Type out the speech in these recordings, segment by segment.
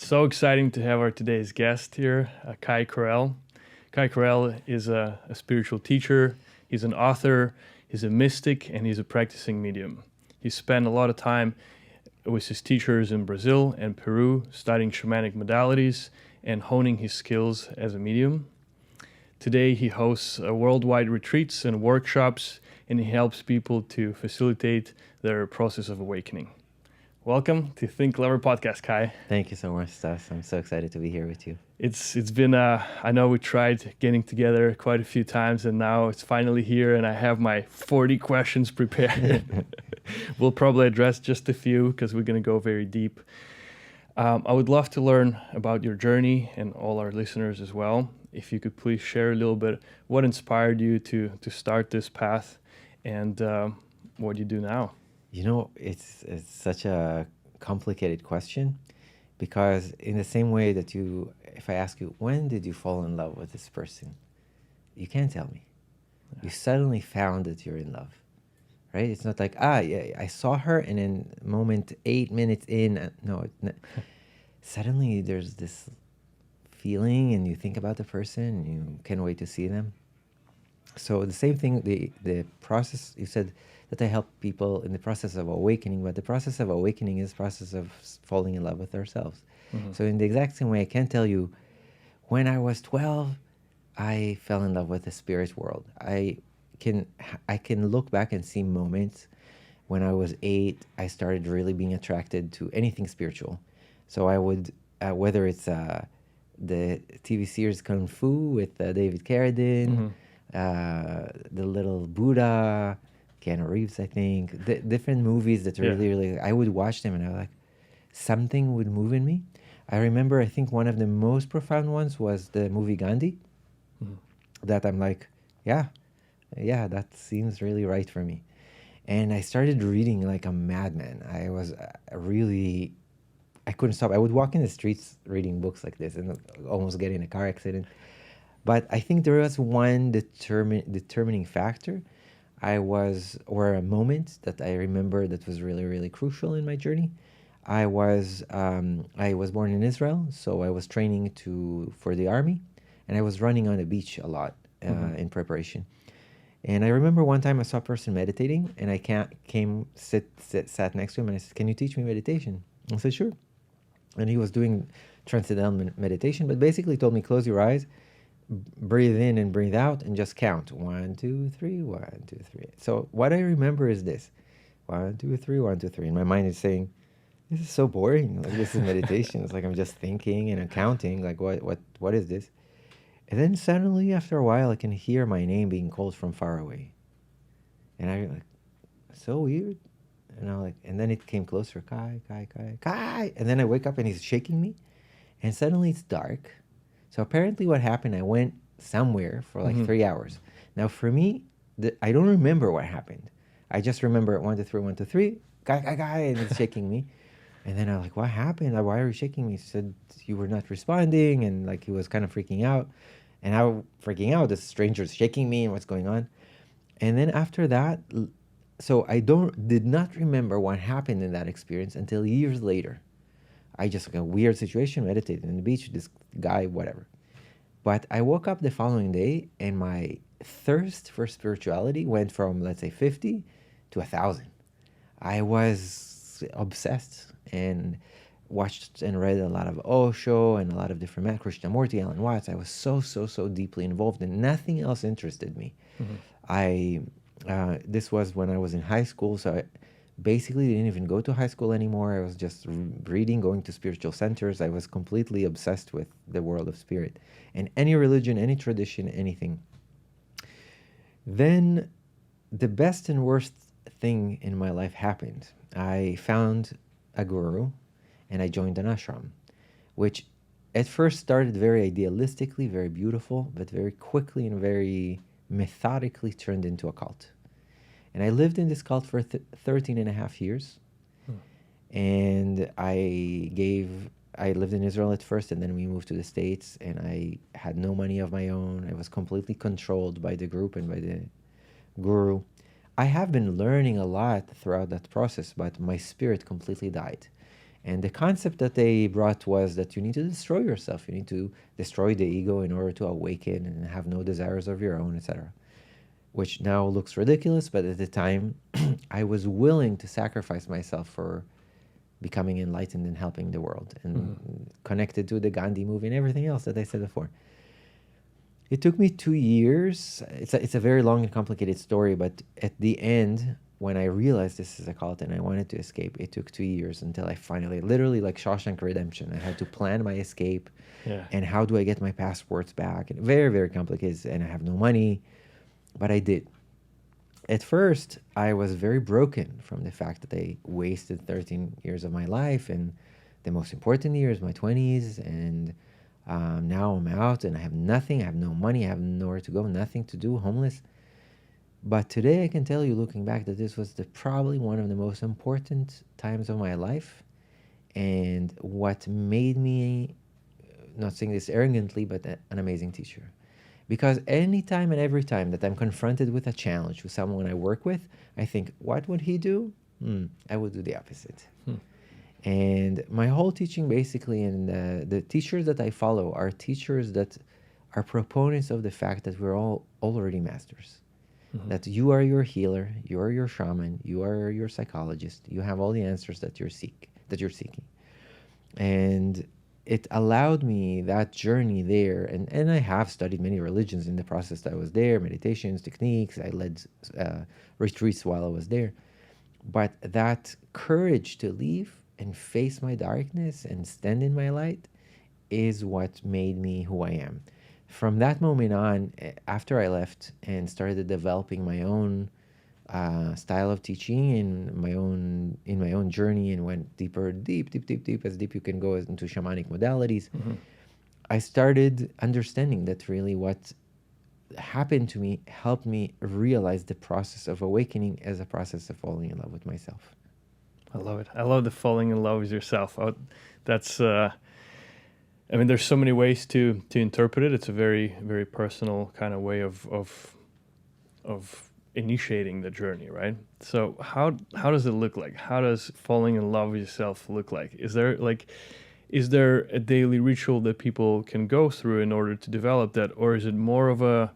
So exciting to have our today's guest here, Karrel. Karrel is a spiritual teacher, he's an author, he's a mystic, and he's a practicing medium. He spent a lot of time with his teachers in Brazil and Peru studying shamanic modalities and honing his skills as a medium. Today he hosts worldwide retreats and workshops, and he helps people to facilitate their process of awakening. Welcome to Think Clever Podcast, Kai. Thank you so much, Stas. I'm so excited to be here with you. It's been, I know we tried getting together quite a few times, and now it's finally here, and I have my 40 questions prepared. We'll probably address just a few because we're going to go very deep. I would love to learn about your journey and all our listeners as well. If you could please share a little bit what inspired you to start this path and what you do now. You know, it's such a complicated question because in the same way that if I ask you, when did you fall in love with this person? You can't tell me. You suddenly found that you're in love, right? It's not like, yeah, I saw her and in moment 8 minutes in, no. Suddenly there's this feeling and you think about the person and you can't wait to see them. So the same thing, the process, you said that I help people in the process of awakening, but the process of awakening is the process of falling in love with ourselves. Mm-hmm. So in the exact same way, I can tell you, when I was 12, I fell in love with the spirit world. I can look back and see moments. When I was 8, I started really being attracted to anything spiritual. So I would, whether it's the TV series Kung Fu with David Carradine, the little Buddha, Keanu Reeves, I think, the different movies that really, I would watch them and I was like, something would move in me. I remember, I think one of the most profound ones was the movie Gandhi, that I'm like, yeah, that seems really right for me. And I started reading like a madman. I was I couldn't stop. I would walk in the streets reading books like this and almost get in a car accident. But I think there was one determining factor. Or a moment that I remember that was really, really crucial in my journey. I was born in Israel, so I was training for the army, and I was running on the beach a lot in preparation. And I remember one time I saw a person meditating, and I sat next to him, and I said, "Can you teach me meditation?" I said, "Sure." And he was doing transcendental meditation, but basically told me, close your eyes, breathe in and breathe out, and just count 1, 2, 3, 1, 2, 3. So what I remember is this: 1, 2, 3, 1, 2, 3. And my mind is saying, "This is so boring. Like, this is meditation. It's like I'm just thinking and I'm counting. Like what is this?" And then suddenly, after a while, I can hear my name being called from far away, and I like, so weird. And then it came closer, Kai, Kai, Kai, Kai. And then I wake up and he's shaking me, and suddenly it's dark. So apparently what happened, I went somewhere for like 3 hours. Now for me, I don't remember what happened. I just remember 1, 2, 3, 1, 2, 3, Kai, Kai, Kai, and it's shaking me. And then I'm like, what happened? Like, why are you shaking me? He said, you were not responding. And like, he was kind of freaking out. And I'm freaking out, this stranger's shaking me and what's going on. And then after that, so I did not remember what happened in that experience until years later. I just, like, a weird situation, meditated on the beach, this guy, whatever. But I woke up the following day and my thirst for spirituality went from, let's say, 50 to 1,000. I was obsessed and watched and read a lot of Osho and a lot of different men, Krishnamurti, Alan Watts. I was so deeply involved and nothing else interested me. This was when I was in high school, so I basically didn't even go to high school anymore. I was just reading, going to spiritual centers. I was completely obsessed with the world of spirit and any religion, any tradition, anything. Then the best and worst thing in my life happened. I found a guru and I joined an ashram, which at first started very idealistically, very beautiful, but very quickly and very methodically turned into a cult. And I lived in this cult for 13 and a half years. And I lived in Israel at first, and then we moved to the States, and I had no money of my own. I was completely controlled by the group and by the guru. I have been learning a lot throughout that process, but my spirit completely died. And the concept that they brought was that you need to destroy yourself. You need to destroy the ego in order to awaken and have no desires of your own, etc. Which now looks ridiculous, but at the time, I was willing to sacrifice myself for becoming enlightened and helping the world, and connected to the Gandhi movie and everything else that I said before. It took me 2 years. It's a very long and complicated story, but at the end, when I realized this is a cult and I wanted to escape, it took 2 years until I finally, literally like Shawshank Redemption, I had to plan my escape. Yeah. And how do I get my passports back? And very, very complicated, and I have no money, but I did. At first, I was very broken from the fact that I wasted 13 years of my life, and the most important years, my 20s, and now I'm out and I have nothing. I have no money. I have nowhere to go, nothing to do, homeless. But today I can tell you, looking back, that this was probably one of the most important times of my life, and what made me, not saying this arrogantly, but an amazing teacher. Because any time and every time that I'm confronted with a challenge with someone I work with, I think, what would he do? I would do the opposite. And my whole teaching basically, and the teachers that I follow are teachers that are proponents of the fact that we're all already masters. That you are your healer, you are your shaman, you are your psychologist, you have all the answers that you're seeking. And it allowed me that journey there, and I have studied many religions in the process that I was there, meditations, techniques, I led retreats while I was there. But that courage to leave and face my darkness and stand in my light is what made me who I am. From that moment on, after I left and started developing my own style of teaching in my own journey, and went deeper, deep as deep you can go into shamanic modalities, I started understanding that really what happened to me helped me realize the process of awakening as a process of falling in love with myself. I love it. I love the falling in love with yourself. That's I mean, there's so many ways to interpret it. It's a very, very personal kind of way of initiating the journey, right? So how does it look like? How does falling in love with yourself look like? Is there a daily ritual that people can go through in order to develop that, or is it more of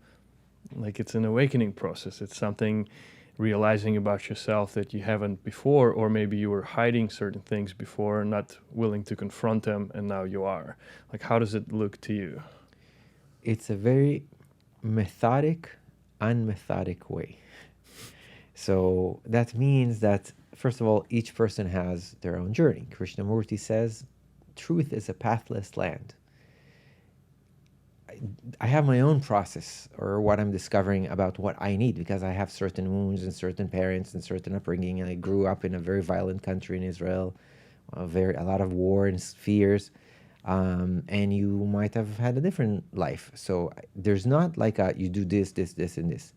it's an awakening process? It's something realizing about yourself that you haven't before, or maybe you were hiding certain things before, not willing to confront them, and now you are. Like, how does it look to you? It's a very methodic, unmethodic way. So that means that, first of all, each person has their own journey. Krishnamurti says, truth is a pathless land. I have my own process, or what I'm discovering about what I need, because I have certain wounds and certain parents and certain upbringing, and I grew up in a very violent country in Israel, a lot of war and fears, and you might have had a different life. So there's not like you do this, and this,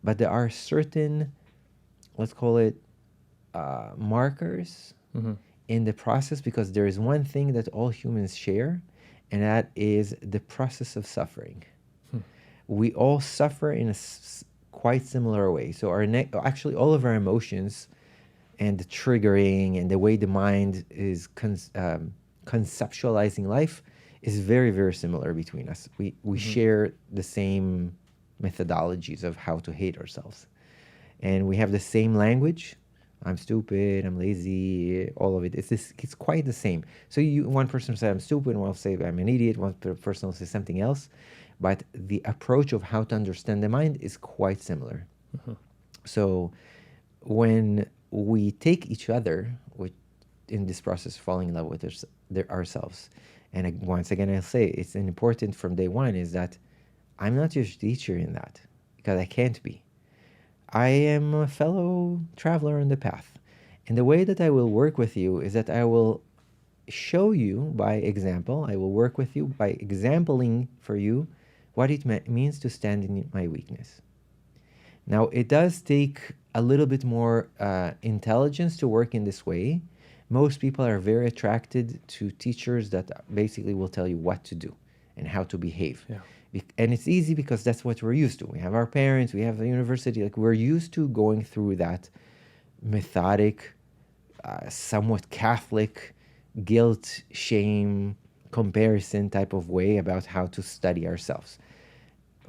but there are certain, let's call it markers in the process, because there is one thing that all humans share, and that is the process of suffering. We all suffer in a quite similar way. So actually all of our emotions and the triggering and the way the mind is conceptualizing life is very, very similar between us. We share the same methodologies of how to hate ourselves. And we have the same language. I'm stupid, I'm lazy, all of it. It's quite the same. So one person will say I'm stupid, one will say I'm an idiot, one person will say something else. But the approach of how to understand the mind is quite similar. So when we take each other in this process of falling in love with ourselves, and once again I'll say it's important from day one, is that I'm not your teacher in that, because I can't be. I am a fellow traveler on the path. And the way that I will work with you is that I will show you by example. I will work with you by exempling for you what it means to stand in my weakness. Now, it does take a little bit more intelligence to work in this way. Most people are very attracted to teachers that basically will tell you what to do and how to behave. Yeah. And it's easy because that's what we're used to. We have our parents, we have the university. Like, we're used to going through that methodic, somewhat Catholic guilt, shame, comparison type of way about how to study ourselves.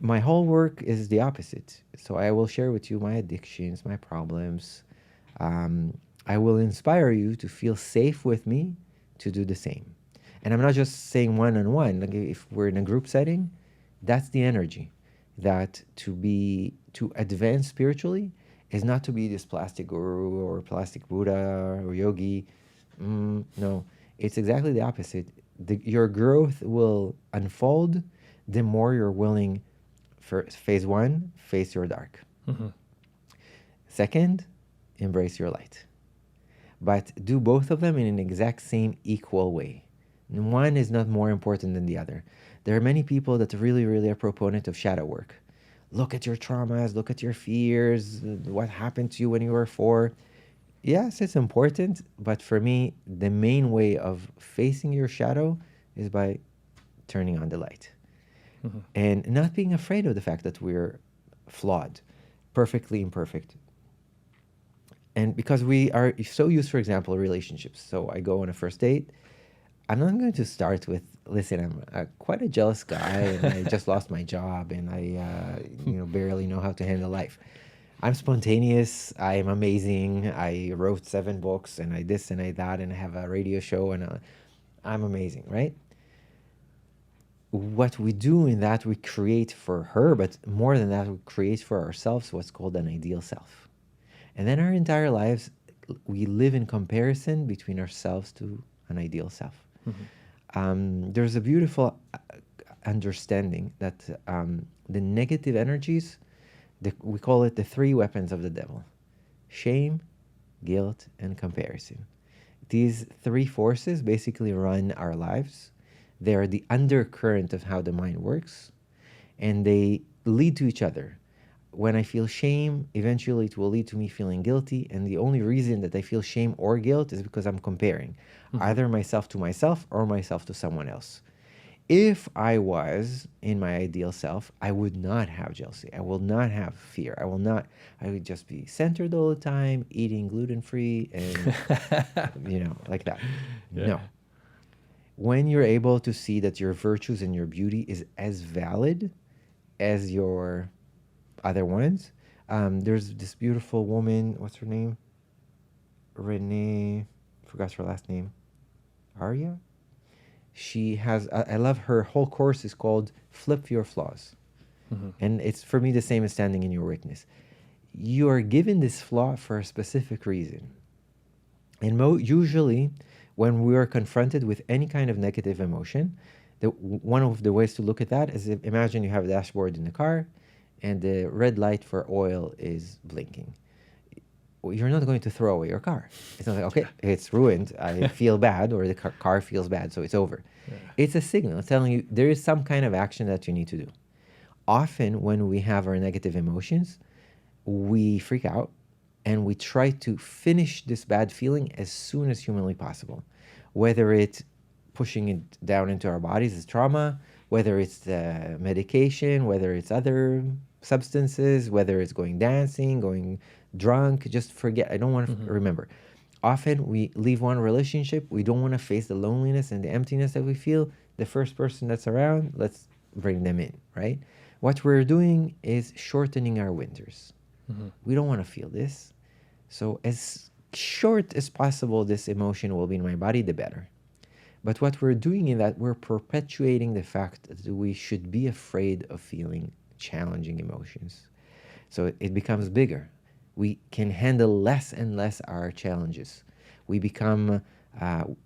My whole work is the opposite. So I will share with you my addictions, my problems. I will inspire you to feel safe with me to do the same. And I'm not just saying one-on-one. Like if we're in a group setting, that's the energy. That to advance spiritually is not to be this plastic guru or plastic Buddha or yogi. No, it's exactly the opposite. Your growth will unfold the more you're willing. First, phase one, face your dark. Second, embrace your light. But do both of them in an exact same equal way. One is not more important than the other. There are many people that really, really are proponent of shadow work. Look at your traumas, look at your fears, what happened to you when you were 4. Yes, it's important, but for me, the main way of facing your shadow is by turning on the light. And not being afraid of the fact that we're flawed, perfectly imperfect. And because we are so used, for example, relationships. So I go on a first date. I'm not going to start with, listen, I'm quite a jealous guy and I just lost my job and I barely know how to handle life. I'm spontaneous. I'm amazing. I wrote 7 books and I this and I that and I have a radio show and I'm amazing, right? What we do in that, we create for her, but more than that, we create for ourselves what's called an ideal self. And then our entire lives, we live in comparison between ourselves to an ideal self. There's a beautiful understanding that the negative energies, we call it the 3 weapons of the devil: shame, guilt, and comparison. These 3 forces basically run our lives. They are the undercurrent of how the mind works, and they lead to each other. When I feel shame, eventually it will lead to me feeling guilty, and the only reason that I feel shame or guilt is because I'm comparing either myself to myself or myself to someone else. If I was in my ideal self, I would not have jealousy. I will not have fear. I would just be centered all the time, eating gluten-free and, like that. Yeah. No. When you're able to see that your virtues and your beauty is as valid as your other ones, there's this beautiful woman, what's her name? Renee, forgot her last name. Arya? She has, I love her whole course is called Flip Your Flaws. And it's for me the same as standing in your weakness. You are given this flaw for a specific reason. And usually, when we are confronted with any kind of negative emotion, one of the ways to look at that is, imagine you have a dashboard in the car and the red light for oil is blinking. You're not going to throw away your car. It's not like, okay, it's ruined, I feel bad, or the car feels bad, so it's over. Yeah. It's a signal. It's telling you there is some kind of action that you need to do. Often when we have our negative emotions, we freak out and we try to finish this bad feeling as soon as humanly possible. Whether it's pushing it down into our bodies as trauma, whether it's the medication, whether it's other substances, whether it's going dancing, going drunk, just forget. I don't want to remember. Often we leave one relationship. We don't want to face the loneliness and the emptiness that we feel. The first person that's around, let's bring them in, right? What we're doing is shortening our winters. We don't want to feel this. So as short as possible this emotion will be in my body, the better. But what we're doing in that, we're perpetuating the fact that we should be afraid of feeling challenging emotions. So it becomes bigger. We can handle less and less our challenges. We become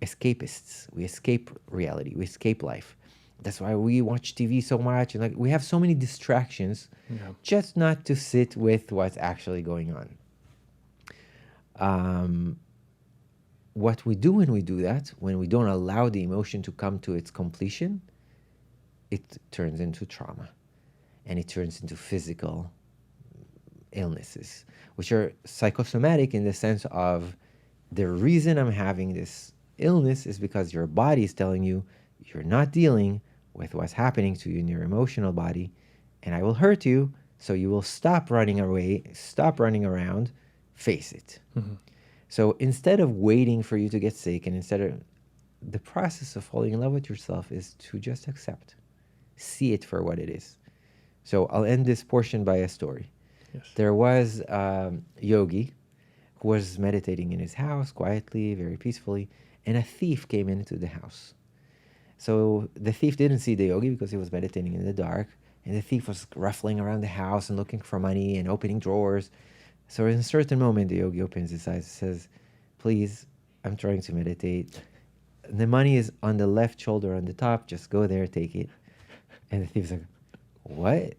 escapists. We escape reality. We escape life. That's why we watch TV so much. And we have so many distractions, just not to sit with what's actually going on. What we do when we do that, when we don't allow the emotion to come to its completion, it turns into trauma. And it turns into physical illnesses, which are psychosomatic in the sense of the reason I'm having this illness is because your body is telling you you're not dealing with what's happening to you in your emotional body, and I will hurt you, so you will stop running away, stop running around, face it. So instead of waiting for you to get sick, and instead of the process of falling in love with yourself is to just accept, see it for what it is. So I'll end this portion by a story. Yes. There was a yogi who was meditating in his house quietly, very peacefully, and a thief came into the house. So the thief didn't see the yogi because he was meditating in the dark, and the thief was ruffling around the house and looking for money and opening drawers. So in a certain moment, the yogi opens his eyes and says, "Please, I'm trying to meditate. The money is on the left shoulder on the top. Just go there, take it." And the thief's like, "What?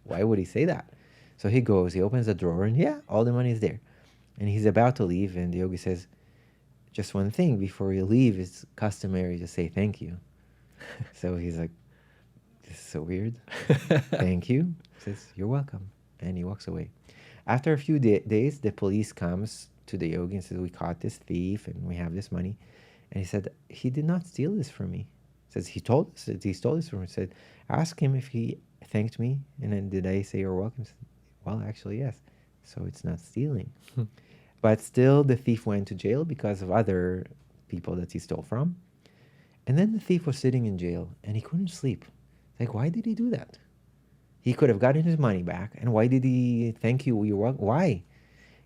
Why would he say that?" So he goes, he opens the drawer, and yeah, all the money is there. And he's about to leave, and the yogi says, "Just one thing, before you leave, it's customary to say thank you." So he's like, "This is so weird." "Thank you." He says, "You're welcome." And he walks away. After a few days, the police comes to the yogi and says, "We caught this thief and we have this money." And he said, "He did not steal this from me." He says, "He told us that he stole this from me." He said, "Ask him if he thanked me." And then, "Did I say you're welcome?" He said, "Well, actually, yes." So it's not stealing. But still, the thief went to jail because of other people that he stole from. And then the thief was sitting in jail and he couldn't sleep. Like, why did he do that? He could have gotten his money back. And why did he thank you? You're welcome? Why?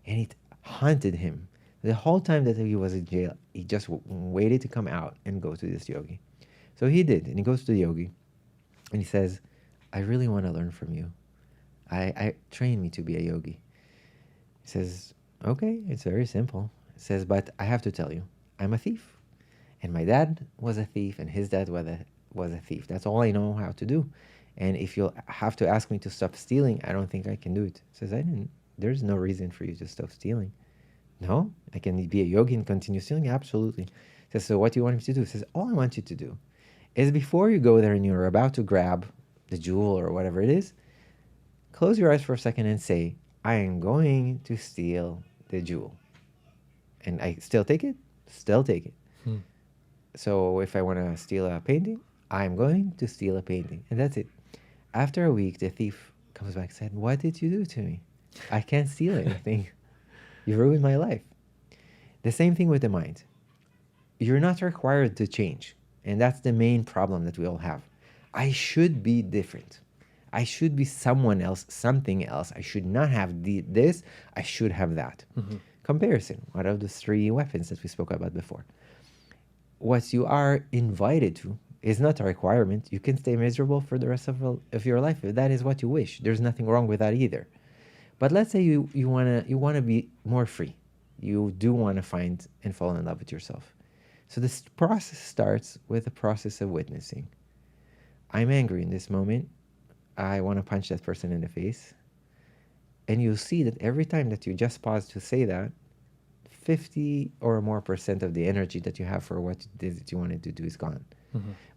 And it haunted him. The whole time that he was in jail, he just waited to come out and go to this yogi. So he did. And he goes to the yogi and he says, "I really want to learn from you. I train me to be a yogi." He says, "Okay, it's very simple." He says, "But I have to tell you, I'm a thief. And my dad was a thief and his dad was a thief. That's all I know how to do. And if you'll have to ask me to stop stealing, I don't think I can do it." He says, "There's no reason for you to stop stealing." "No, I can be a yogi and continue stealing?" "Absolutely." He says, "So what do you want me to do?" He says, "All I want you to do is before you go there and you're about to grab the jewel or whatever it is, close your eyes for a second and say, 'I am going to steal the jewel.' And I still take it? Still take it. So if I want to steal a painting, I'm going to steal a painting." And that's it. After a week, the thief comes back and said, "What did you do to me? I can't steal anything. You ruined my life." The same thing with the mind. You're not required to change. And that's the main problem that we all have. I should be different. I should be someone else, something else. I should not have this. I should have that. Comparison, one of the three weapons that we spoke about before. What you are invited to is not a requirement. You can stay miserable for the rest of your life if that is what you wish. There's nothing wrong with that either. But let's say you wanna be more free. You do want to find and fall in love with yourself. So this process starts with the process of witnessing. I'm angry in this moment. I want to punch that person in the face. And you'll see that every time that you just pause to say that, 50 or more % of the energy that you have for what it is that you wanted to do is gone.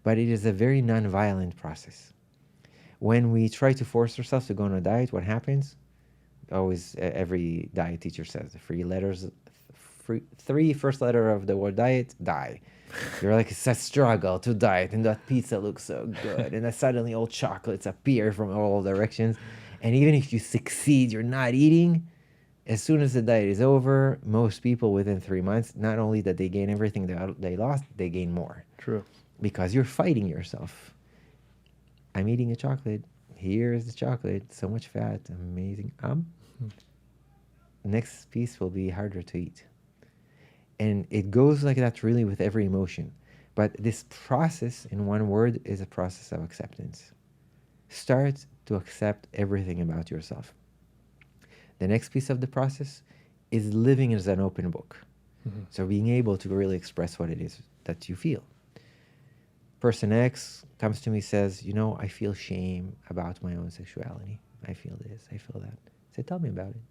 But it is a very non-violent process. When we try to force ourselves to go on a diet, what happens? Always, every diet teacher says the three first letter of the word diet, die. You're like, it's a struggle to diet, and that pizza looks so good, and then suddenly all chocolates appear from all directions. And even if you succeed, you're not eating. As soon as the diet is over, most people within 3 months, not only that they gain everything they lost, they gain more. True. Because you're fighting yourself. I'm eating a chocolate. Here is the chocolate. So much fat. Amazing. Next piece will be harder to eat. And it goes like that really with every emotion. But this process, in one word, is a process of acceptance. Start to accept everything about yourself. The next piece of the process is living as an open book. So being able to really express what it is that you feel. Person X comes to me, says, I feel shame about my own sexuality. I feel this, I feel that. I say, tell me about it.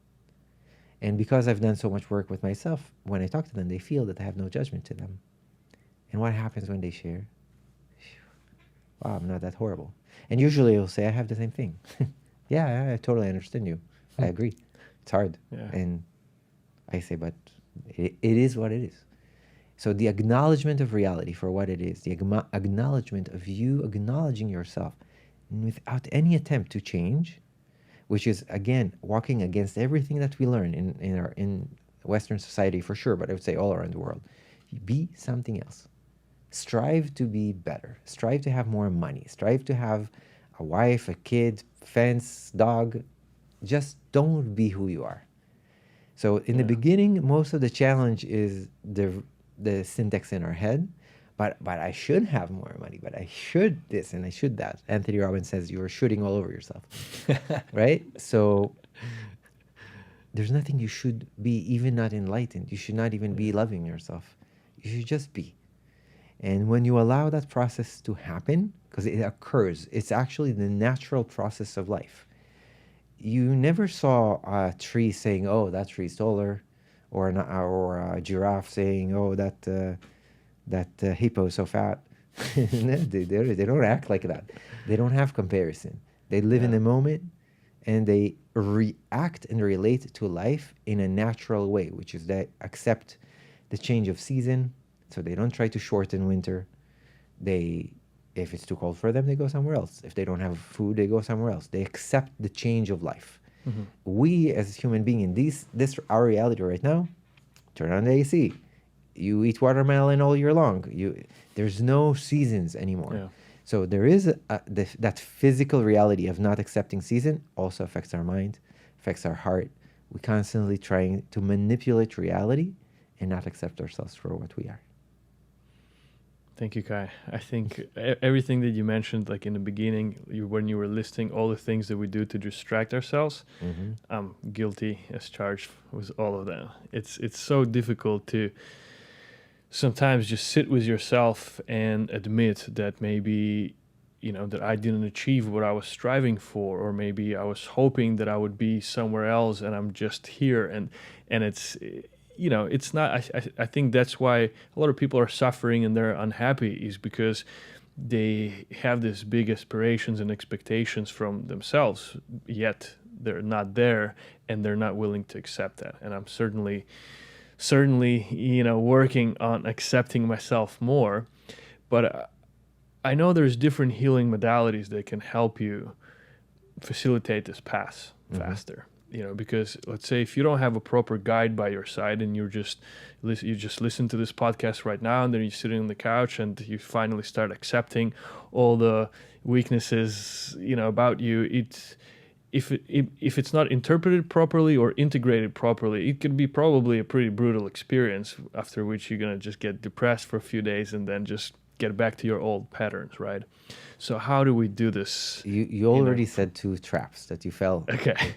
And because I've done so much work with myself, when I talk to them, they feel that I have no judgment to them. And what happens when they share? Wow, I'm not that horrible. And usually you'll say, I have the same thing. Yeah, I totally understand you. I agree. It's hard. Yeah. And I say, but it is what it is. So the acknowledgement of reality for what it is, the acknowledgement of you acknowledging yourself without any attempt to change, which is, again, walking against everything that we learn in Western society for sure, but I would say all around the world. Be something else. strive to be better, strive to have more money, strive to have a wife, a kid, fence, dog. Just don't be who you are. So in the beginning, most of the challenge is the syntax in our head. But I should have more money, but I should this and I should that. Anthony Robbins says you are shooting all over yourself. Right? So there's nothing you should be, even not enlightened. You should not even be loving yourself. You should just be. And when you allow that process to happen, because it occurs, it's actually the natural process of life. You never saw a tree saying, "Oh, that tree's taller," or a giraffe saying, "Oh, that hippo is so fat." No, they don't act like that. They don't have comparison. They live in the moment, and they react and relate to life in a natural way, which is they accept the change of season. So they don't try to shorten winter. If it's too cold for them, they go somewhere else. If they don't have food, they go somewhere else. They accept the change of life. Mm-hmm. We, as human beings, this our reality right now, turn on the AC. You eat watermelon all year long. There's no seasons anymore. Yeah. So there is that physical reality of not accepting season also affects our mind, affects our heart. We're constantly trying to manipulate reality and not accept ourselves for what we are. Thank you, Kai. I think everything that you mentioned, like in the beginning, when you were listing all the things that we do to distract ourselves, mm-hmm. I'm guilty as charged with all of them. It's so difficult to sometimes just sit with yourself and admit that maybe, that I didn't achieve what I was striving for, or maybe I was hoping that I would be somewhere else and I'm just here. And it's... it's not, I think that's why a lot of people are suffering and they're unhappy, is because they have these big aspirations and expectations from themselves, yet they're not there and they're not willing to accept that. And I'm certainly, working on accepting myself more. But I know there's different healing modalities that can help you facilitate this path faster. Because let's say if you don't have a proper guide by your side and you just listen to this podcast right now, and then you're sitting on the couch and you finally start accepting all the weaknesses, about you, if it's not interpreted properly or integrated properly, it could be probably a pretty brutal experience, after which you're going to just get depressed for a few days and then just get back to your old patterns, right? So how do we do this? You already said 2 traps that you fell. Okay.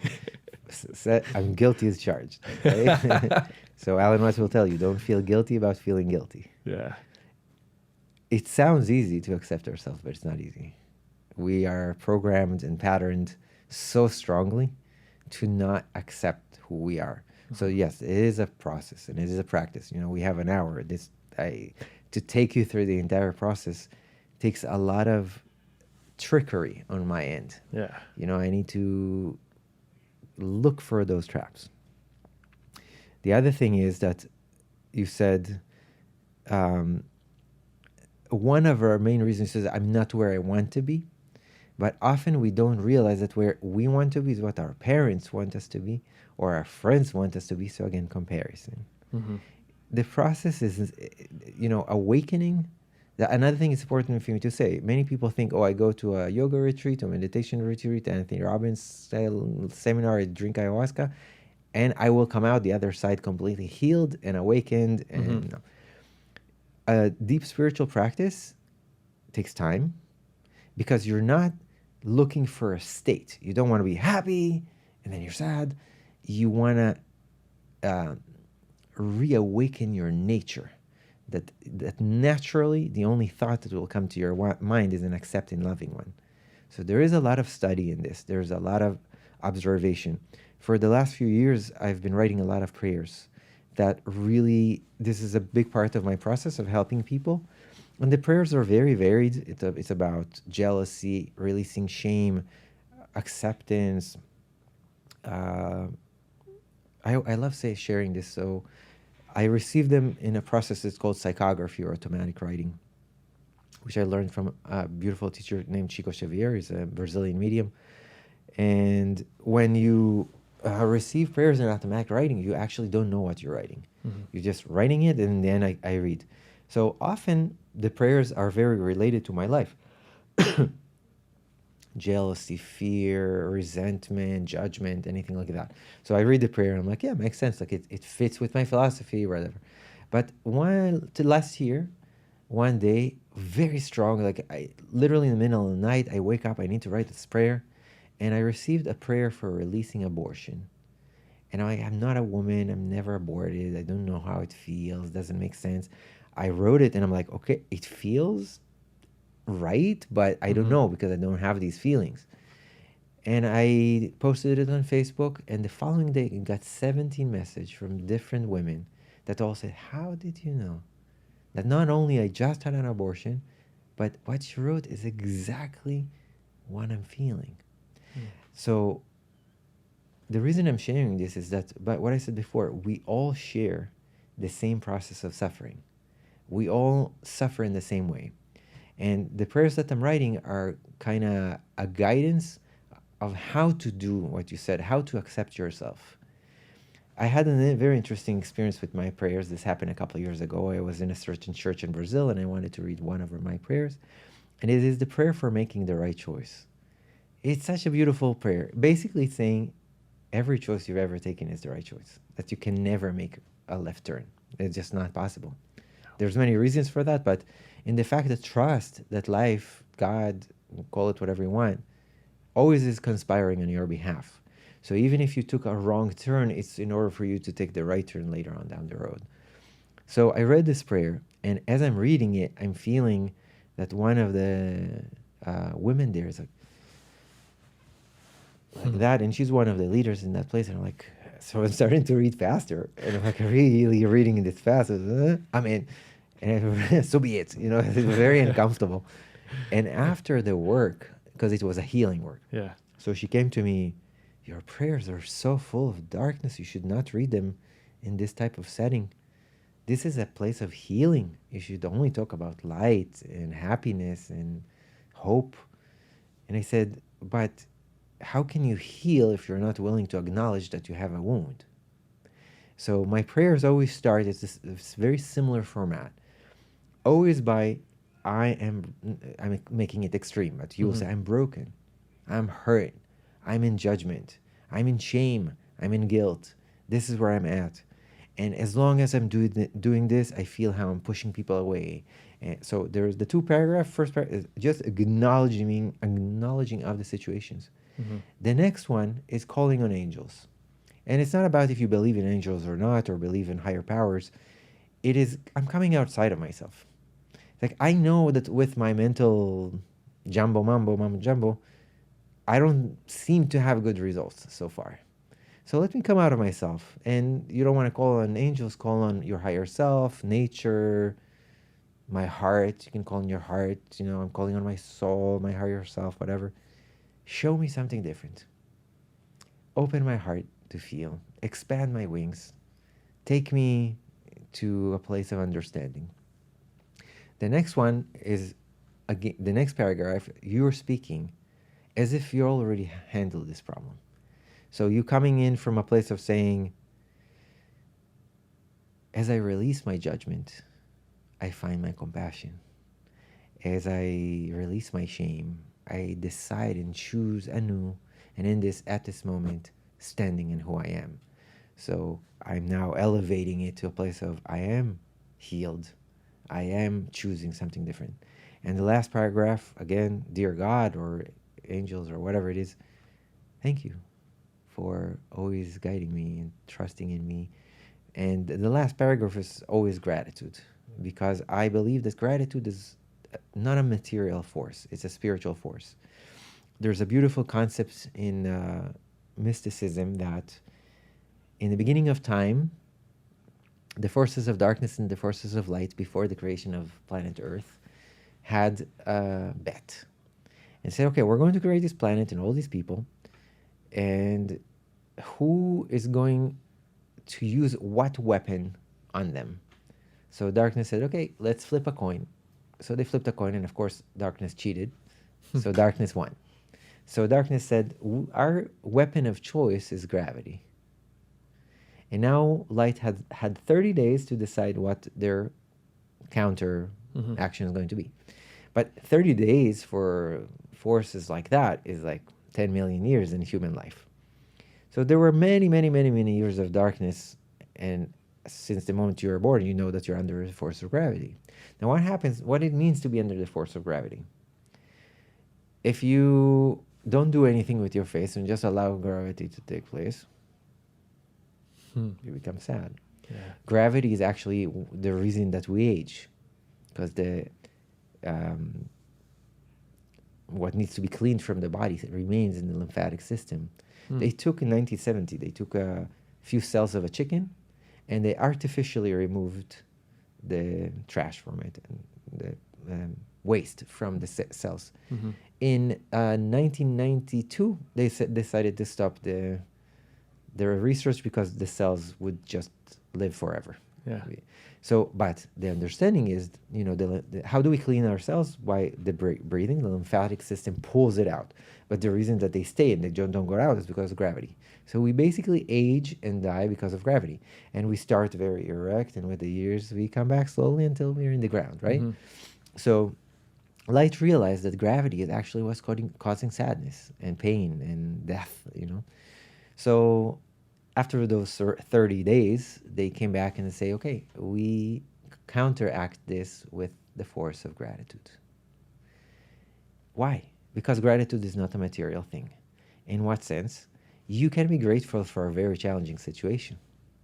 I'm guilty as charged. Right? So Alan Watts will tell you, don't feel guilty about feeling guilty. Yeah. It sounds easy to accept ourselves, but it's not easy. We are programmed and patterned so strongly to not accept who we are. Mm-hmm. So yes, it is a process and it is a practice. We have an hour. To take you through the entire process takes a lot of trickery on my end. Yeah. I need to look for those traps. The other thing is that you said one of our main reasons is I'm not where I want to be, but often we don't realize that where we want to be is what our parents want us to be or our friends want us to be. So again, comparison. Mm-hmm. The process is, awakening. Another thing is important for me to say. Many people think, I go to a yoga retreat, a meditation retreat, Anthony Robbins style seminar, I drink ayahuasca, and I will come out the other side completely healed and awakened. And a deep spiritual practice takes time, because you're not looking for a state. You don't want to be happy and then you're sad. You want to reawaken your nature. That naturally the only thought that will come to your mind is an accepting, loving one. So there is a lot of study in this. There's a lot of observation. For the last few years, I've been writing a lot of prayers that really, this is a big part of my process of helping people. And the prayers are very varied. It's about jealousy, releasing shame, acceptance. I love sharing this. So I received them in a process that's called psychography, or automatic writing, which I learned from a beautiful teacher named Chico Xavier. He's a Brazilian medium. And when you receive prayers in automatic writing, you actually don't know what you're writing. Mm-hmm. You're just writing it, and then I read. So often the prayers are very related to my life. Jealousy, fear, resentment, judgment, anything like that. So I read the prayer and I'm like, yeah, makes sense. Like it fits with my philosophy, whatever. But last year, one day, very strong, like I literally in the middle of the night, I wake up, I need to write this prayer. And I received a prayer for releasing abortion. And I'm like, I'm not a woman, I'm never aborted, I don't know how it feels, doesn't make sense. I wrote it and I'm like, okay, it feels right, but I don't know because I don't have these feelings. And I posted it on Facebook, and the following day, I got 17 messages from different women that all said, how did you know that not only I just had an abortion, but what you wrote is exactly what I'm feeling? So the reason I'm sharing this is that, but what I said before, we all share the same process of suffering. We all suffer in the same way. And the prayers that I'm writing are kind of a guidance of how to do what you said, how to accept yourself. I had a very interesting experience with my prayers. This happened a couple of years ago. I was in a certain church in Brazil and I wanted to read one of my prayers. And it is the prayer for making the right choice. It's such a beautiful prayer. Basically it's saying every choice you've ever taken is the right choice, that you can never make a left turn. It's just not possible. There's many reasons for that, but in the fact that trust that life, God, call it whatever you want, always is conspiring on your behalf. So even if you took a wrong turn, it's in order for you to take the right turn later on down the road. So I read this prayer, and as I'm reading it, I'm feeling that one of the women there is like that, and she's one of the leaders in that place, and I'm like, so I'm starting to read faster, and I'm like really reading this fast. I mean, and so be it, you know. It's very uncomfortable. And after the work, because it was a healing work, Yeah. so she came to me, your prayers are so full of darkness, you should not read them in this type of setting. This is a place of healing. You should only talk about light and happiness and hope. And I said, but how can you heal if you're not willing to acknowledge that you have a wound? So my prayers always start, it's this very similar format. Always by, I'm making it extreme, but you will say, I'm broken, I'm hurt, I'm in judgment, I'm in shame, I'm in guilt. This is where I'm at. And as long as I'm doing this, I feel how I'm pushing people away. And so there's the two paragraphs. First paragraph is just acknowledging of the situations. The next one is calling on angels. And it's not about if you believe in angels or not, or believe in higher powers. It is, I'm coming outside of myself. Like, I know that with my mental mambo jumbo, I don't seem to have good results so far. So let me come out of myself. And you don't want to call on angels, call on your higher self, nature, my heart. You can call on your heart. You know, I'm calling on my soul, my higher self, whatever. Show me something different. Open my heart to feel. Expand my wings. Take me to a place of understanding. The next one is, again, the next paragraph, you're speaking as if you already handled this problem. So you coming in from a place of saying, as I release my judgment, I find my compassion. As I release my shame, I decide and choose anew, and at this moment, standing in who I am. So I'm now elevating it to a place of, I am healed. I am choosing something different. And the last paragraph, again, dear God or angels or whatever it is, thank you for always guiding me and trusting in me. And the last paragraph is always gratitude, because I believe that gratitude is not a material force, it's a spiritual force. There's a beautiful concept in mysticism that in the beginning of time, the forces of darkness and the forces of light before the creation of planet Earth had a bet and said, okay, we're going to create this planet and all these people, and who is going to use what weapon on them? So darkness said, okay, let's flip a coin. So they flipped a coin, and of course darkness cheated, so darkness won. So darkness said, our weapon of choice is gravity. And now light had 30 days to decide what their counter action is going to be. But 30 days for forces like that is like 10 million years in human life. So there were many, many, many, many years of darkness, and since the moment you were born, you know that you're under the force of gravity. Now, what happens, what it means to be under the force of gravity? If you don't do anything with your face and just allow gravity to take place, you become sad. Yeah. Gravity is actually the reason that we age, because what needs to be cleaned from the body remains in the lymphatic system. They took in 1970, they took a few cells of a chicken and they artificially removed the trash from it and the waste from the cells. In 1992, they decided to stop their research because the cells would just live forever. Yeah. So, but the understanding is, you know, how do we clean ourselves? By the breathing. The lymphatic system pulls it out. But the reason that they stay and they don't go out is because of gravity. So we basically age and die because of gravity. And we start very erect, and with the years, we come back slowly until we're in the ground, right? So Light realized that gravity is actually what's causing sadness and pain and death, you know? So after those 30 days, they came back and say, okay, we counteract this with the force of gratitude. Why? Because gratitude is not a material thing. In what sense? You can be grateful for a very challenging situation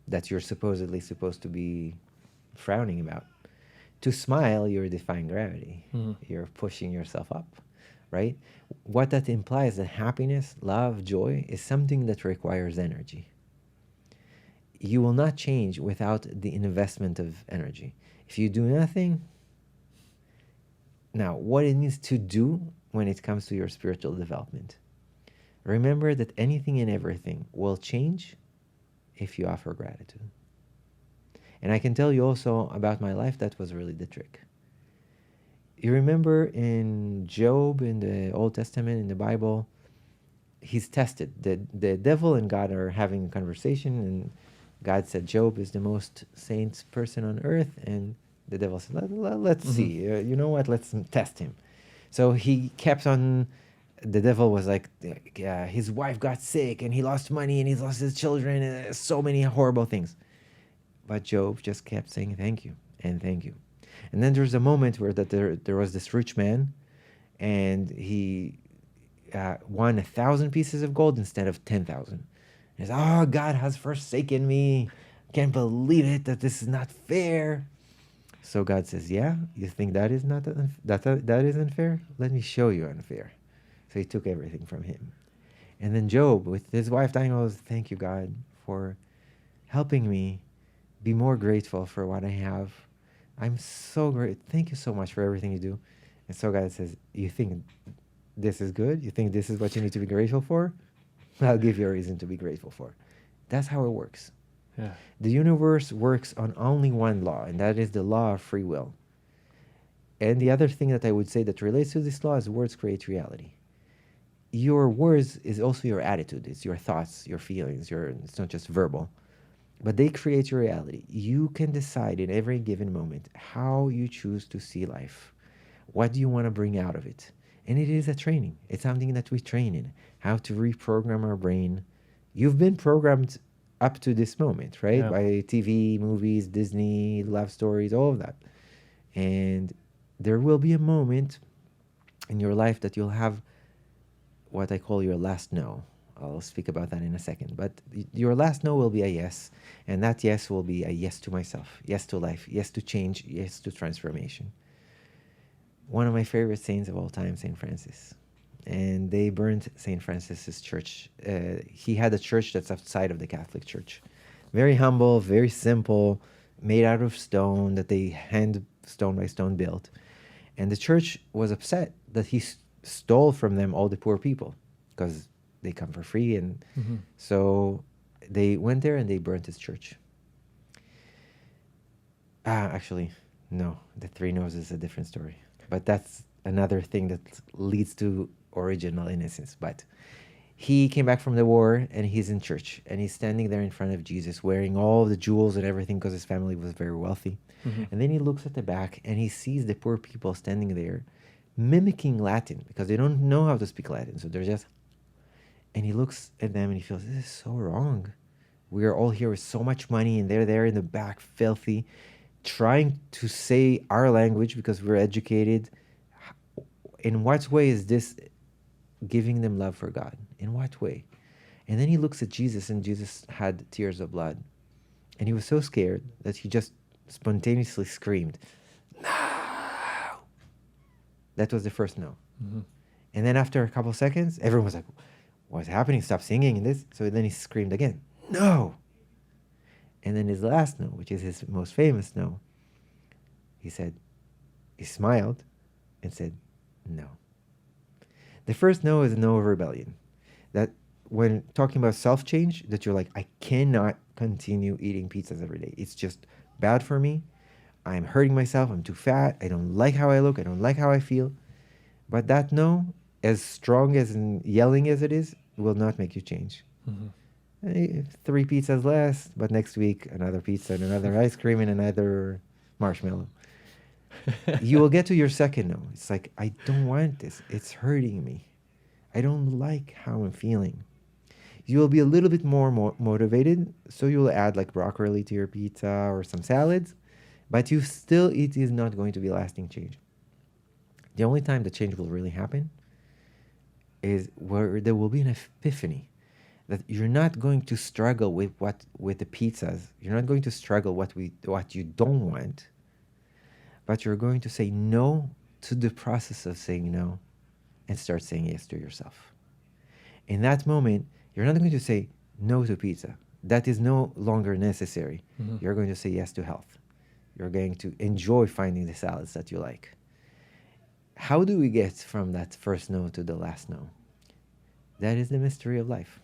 that you're supposedly supposed to be frowning about. To smile, you're defying gravity. You're pushing yourself up, right? What that implies that happiness, love, joy is something that requires energy. You will not change without the investment of energy. If you do nothing, now what it needs to do when it comes to your spiritual development, remember that anything and everything will change if you offer gratitude. And I can tell you also about my life, that was really the trick. You remember in Job, in the Old Testament, in the Bible, he's tested. The devil and God are having a conversation, and God said Job is the most saint person on earth, and the devil said, let's see, you know what, let's test him. So he kept on, the devil was like, his wife got sick, and he lost money, and he lost his children, and so many horrible things. But Job just kept saying thank you and thank you. And then there's a moment where there was this rich man, and he won 1,000 pieces of gold instead of 10,000. He says, oh, God has forsaken me. Can't believe it, that this is not fair. So God says, yeah, you think that is not that is unfair? Let me show you unfair. So he took everything from him. And then Job, with his wife dying, goes, thank you, God, for helping me be more grateful for what I have. I'm so great. Thank you so much for everything you do. And so God says, you think this is good? You think this is what you need to be grateful for? I'll give you a reason to be grateful for. That's how it works. Yeah. The universe works on only one law, and that is the law of free will. And the other thing that I would say that relates to this law is words create reality. Your words is also your attitude. It's your thoughts, your feelings. It's not just verbal. But they create your reality. You can decide in every given moment how you choose to see life. What do you want to bring out of it? And it is a training. It's something that we train in. How to reprogram our brain. You've been programmed up to this moment, right? Yeah. By TV, movies, Disney, love stories, all of that. And there will be a moment in your life that you'll have what I call your last no. I'll speak about that in a second. But your last no will be a yes. And that yes will be a yes to myself, yes to life, yes to change, yes to transformation. One of my favorite saints of all time, St. Francis. And they burned St. Francis's church. He had a church that's outside of the Catholic Church. Very humble, very simple, made out of stone, that they hand stone by stone built. And the church was upset that he stole from them all the poor people, because they come for free. And so they went there and they burnt his church. Actually, no, the three no's is a different story. But that's another thing that leads to original innocence. But He came back from the war and he's in church and he's standing there in front of Jesus wearing all the jewels and everything because his family was very wealthy. And then he looks at the back and he sees the poor people standing there mimicking Latin because they don't know how to speak Latin. So they're just, and he looks at them and he feels, this is so wrong. We are all here with so much money and they're there in the back, filthy, trying to say our language because we're educated. In what way is this giving them love for God? In what way? And then he looks at Jesus and Jesus had tears of blood. And he was so scared that he just spontaneously screamed, "No!" That was the first no. And then after a couple of seconds, everyone was like, what's happening? Stop singing and this. So then he screamed again, "No!" And then his last no, which is his most famous no, he smiled and said, "No." The first no is a no of rebellion. That when talking about self-change, that you're like, I cannot continue eating pizzas every day. It's just bad for me. I'm hurting myself. I'm too fat. I don't like how I look. I don't like how I feel. But that no, as strong as in yelling as it is, will not make you change. 3 pizzas less, but next week another pizza and another ice cream and another marshmallow. You will get to your second no. It's like, I don't want this. It's hurting me. I don't like how I'm feeling. You will be a little bit more motivated, so you will add like broccoli to your pizza or some salads, but it is not going to be lasting change. The only time the change will really happen is where there will be an epiphany that you're not going to struggle with the pizzas. You're not going to struggle what you don't want, but you're going to say no to the process of saying no and start saying yes to yourself. In that moment, you're not going to say no to pizza. That is no longer necessary. You're going to say yes to health. You're going to enjoy finding the salads that you like. How do we get from that first no to the last no? That is the mystery of life.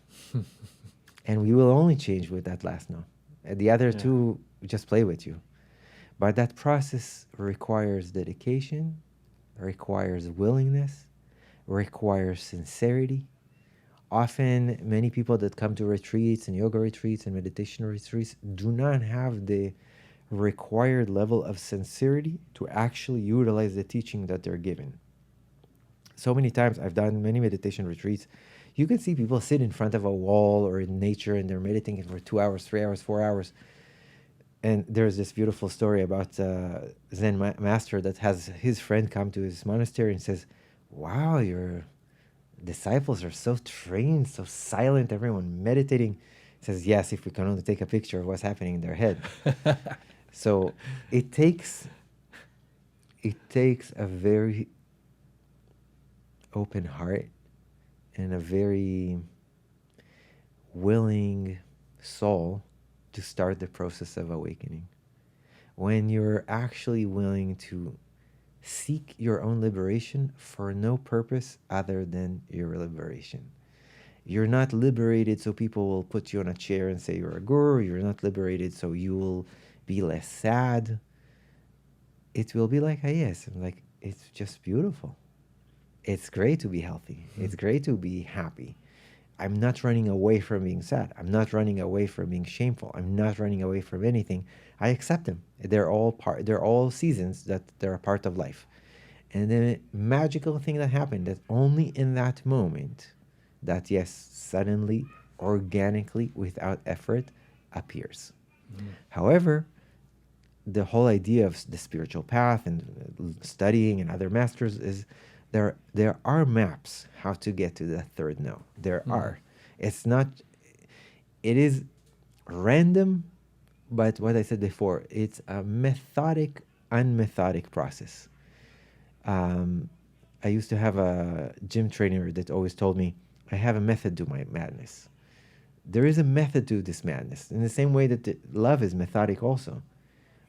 And we will only change with that last no. And the other two just play with you. But that process requires dedication, requires willingness, requires sincerity. Often, many people that come to retreats and yoga retreats and meditation retreats do not have the required level of sincerity to actually utilize the teaching that they're given. So many times, I've done many meditation retreats. You can see people sit in front of a wall or in nature and they're meditating for 2 hours, 3 hours, 4 hours. And there's this beautiful story about a Zen master that has his friend come to his monastery and says, "Wow, your disciples are so trained, so silent, everyone meditating." He says, "Yes, if we can only take a picture of what's happening in their head." So it takes a very open heart and a very willing soul to start the process of awakening. When you're actually willing to seek your own liberation for no purpose other than your liberation. You're not liberated so people will put you on a chair and say you're a guru. You're not liberated so you will be less sad. It will be like, yes, I'm like, it's just beautiful. It's great to be healthy. It's great to be happy. I'm not running away from being sad. I'm not running away from being shameful. I'm not running away from anything. I accept them. They're all seasons that they're a part of life. And the magical thing that happened that only in that moment, that yes, suddenly, organically, without effort, appears. However, the whole idea of the spiritual path and studying and other masters is there are maps how to get to the third no. There are. It is random, but what I said before, it's a methodic, unmethodic process. I used to have a gym trainer that always told me, I have a method to my madness. There is a method to this madness. In the same way that love is methodic also.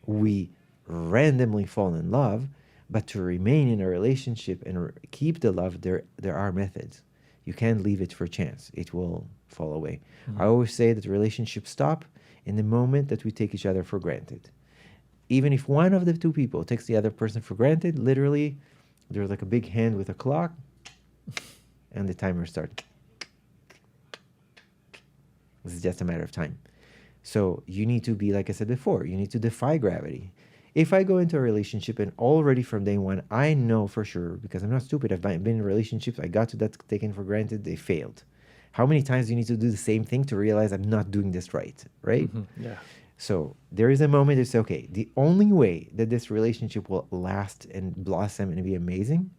We randomly fall in love, but to remain in a relationship and keep the love, there are methods. You can't leave it for chance. It will fall away. I always say that relationships stop in the moment that we take each other for granted. Even if one of the two people takes the other person for granted, literally, there's like a big hand with a clock, and the timer starts. It's just a matter of time. So you need to be, like I said before, you need to defy gravity. If I go into a relationship and already from day one, I know for sure, because I'm not stupid, I've been in relationships, I got to that taken for granted, they failed. How many times do you need to do the same thing to realize I'm not doing this right? Right? Yeah. So there is a moment to say, okay, the only way that this relationship will last and blossom and be amazing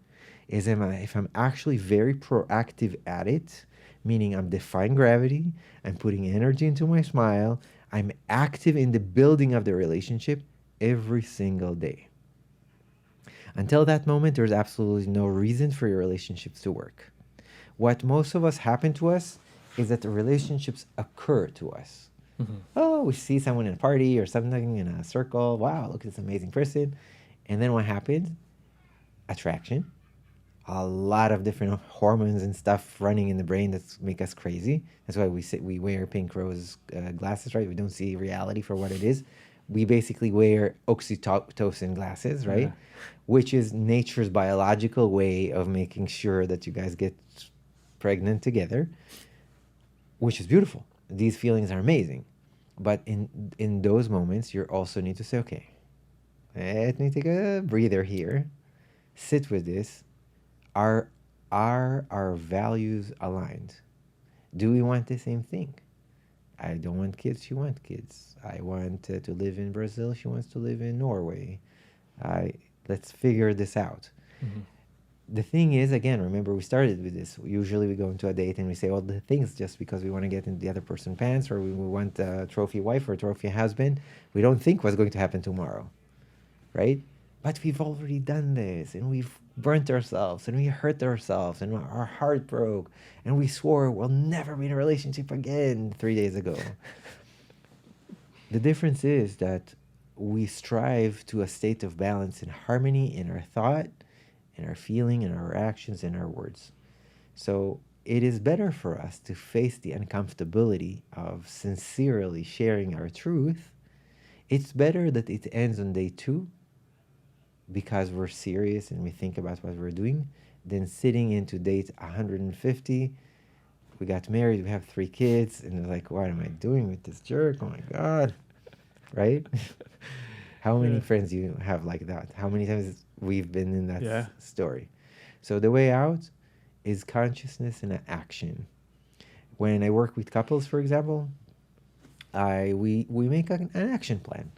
is if I'm actually very proactive at it, meaning I'm defying gravity, I'm putting energy into my smile, I'm active in the building of the relationship every single day. Until that moment, there's absolutely no reason for your relationships to work. What most of us happen to us is that the relationships occur to us. Oh, we see someone in a party or something in a circle. Wow, look at this amazing person. And then what happens? Attraction. A lot of different hormones and stuff running in the brain that make us crazy. That's why we wear pink rose glasses, right? We don't see reality for what it is. We basically wear oxytocin glasses, right? Yeah. Which is nature's biological way of making sure that you guys get pregnant together, which is beautiful. These feelings are amazing. But in those moments, you also need to say, okay, let me take a breather here, sit with this. Are our values aligned? Do we want the same thing? I don't want kids, she wants kids. I want to live in Brazil, she wants to live in Norway. Let's figure this out. The thing is, again, remember we started with this. Usually we go into a date and we say all the things just because we want to get in the other person's pants, or we want a trophy wife or a trophy husband. We don't think what's going to happen tomorrow, right? But we've already done this, and we've burnt ourselves, and we hurt ourselves, and our heart broke, and we swore we'll never be in a relationship again 3 days ago. The difference is that we strive to a state of balance and harmony in our thought, in our feeling, in our actions, in our words. So it is better for us to face the uncomfortability of sincerely sharing our truth. It's better that it ends on day 2 because we're serious and we think about what we're doing than sitting into date 150. We got married, we have 3 kids, and they're like, what am I doing with this jerk? Oh my God. Right? How many friends you have like that? How many times we've been in that story? So the way out is consciousness and action. When I work with couples, for example, we make an action plan.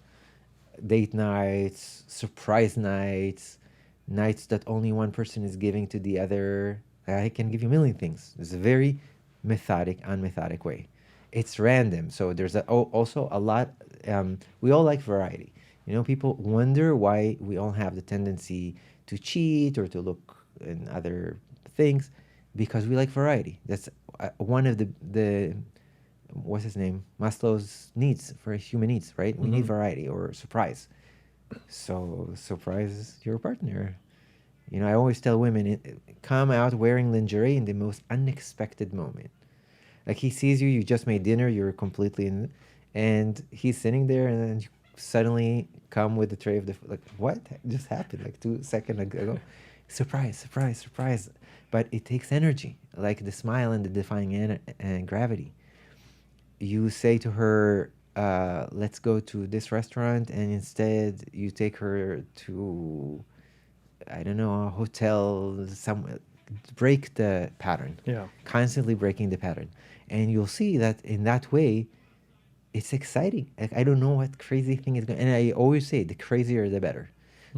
Date nights, surprise nights, nights that only one person is giving to the other. I can give you a million things. It's a very unmethodic way. It's random. So there's also a lot. We all like variety. You know, people wonder why we all have the tendency to cheat or to look in other things, because we like variety. That's one of the what's his name? Maslow's needs for human needs, right? We need variety or surprise. So surprise your partner. You know, I always tell women, come out wearing lingerie in the most unexpected moment. Like he sees you, you just made dinner, you're completely in, and he's sitting there, and then you suddenly come with the tray of the like, what just happened like 2 seconds ago? Surprise, surprise, surprise. But it takes energy, like the smile and the defying gravity. You say to her, let's go to this restaurant, and instead you take her to, I don't know, a hotel somewhere. Break the pattern. Yeah. Constantly breaking the pattern. And you'll see that in that way, it's exciting. Like, I don't know what crazy thing is going. And I always say, the crazier the better.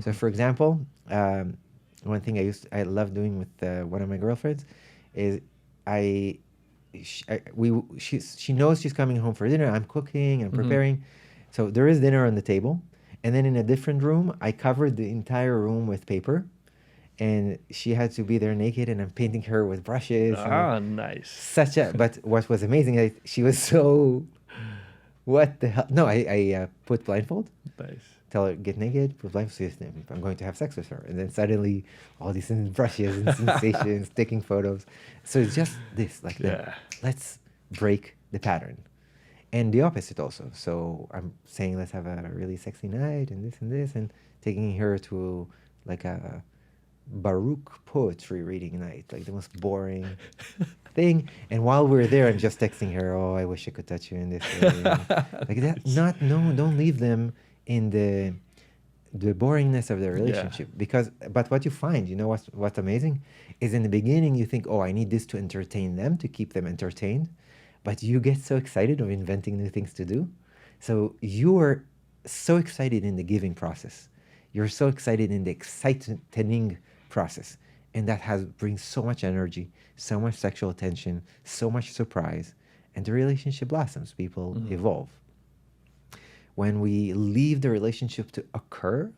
So, for example, one thing I love doing with one of my girlfriends is she knows she's coming home for dinner. I'm cooking, I'm preparing. So there is dinner on the table, and then in a different room, I covered the entire room with paper, and she had to be there naked, and I'm painting her with brushes. Nice. But what was amazing, she was so, what the hell? No, I put blindfold. Nice. Tell her, get naked, put blindfold, I'm going to have sex with her. And then suddenly, all these brushes and sensations, taking photos. So it's just this, like, let's break the pattern. And the opposite also. So I'm saying, let's have a really sexy night and this, and taking her to like a Baruch poetry reading night, like the most boring thing. And while we're there, I'm just texting her, "Oh, I wish I could touch you in this way," like that. Not no, don't leave them in the boringness of the relationship. Because, but what you find, you know what's amazing, is in the beginning you think, "Oh, I need this to entertain them, to keep them entertained," but you get so excited of inventing new things to do. So you are so excited in the giving process. You're so excited in the exciting process, and that brings so much energy, so much sexual tension, so much surprise, and the relationship blossoms. People evolve. When we leave the relationship to occur,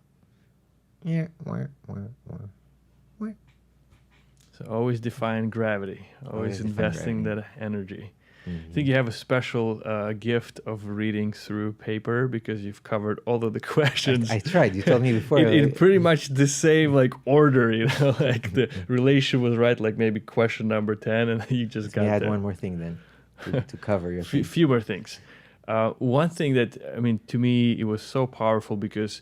So always define gravity, always investing that energy. I think you have a special gift of reading through paper because you've covered all of the questions. I tried. You told me before. in pretty much the same like order, you know, like the relation was right, like maybe question number 10, and you just got there. there. One more thing then to cover your few more things. One thing that, I mean, to me, it was so powerful because,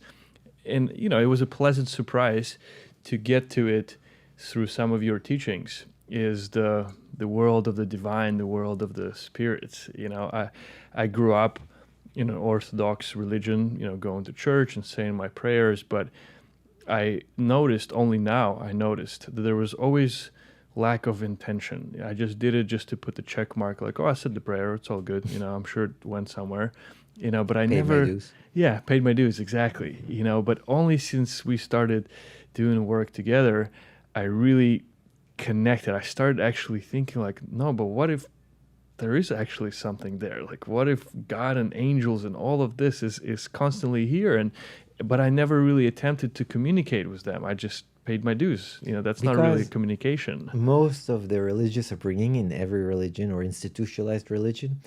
and you know, it was a pleasant surprise to get to it through some of your teachings, is the world of the divine, the world of the spirits. You know, I grew up in an Orthodox religion, you know, going to church and saying my prayers, but I noticed that there was always lack of intention. I just did it just to put the check mark, like, oh, I said the prayer, it's all good, you know, I'm sure it went somewhere, you know, but I paid never... my dues. Yeah, paid my dues, exactly, you know, but only since we started doing work together, I really connected. I started actually thinking like, no, but what if there is actually something there? Like, what if God and angels and all of this is constantly here? But I never really attempted to communicate with them. I just paid my dues. You know, that's not really communication. Most of the religious upbringing in every religion or institutionalized religion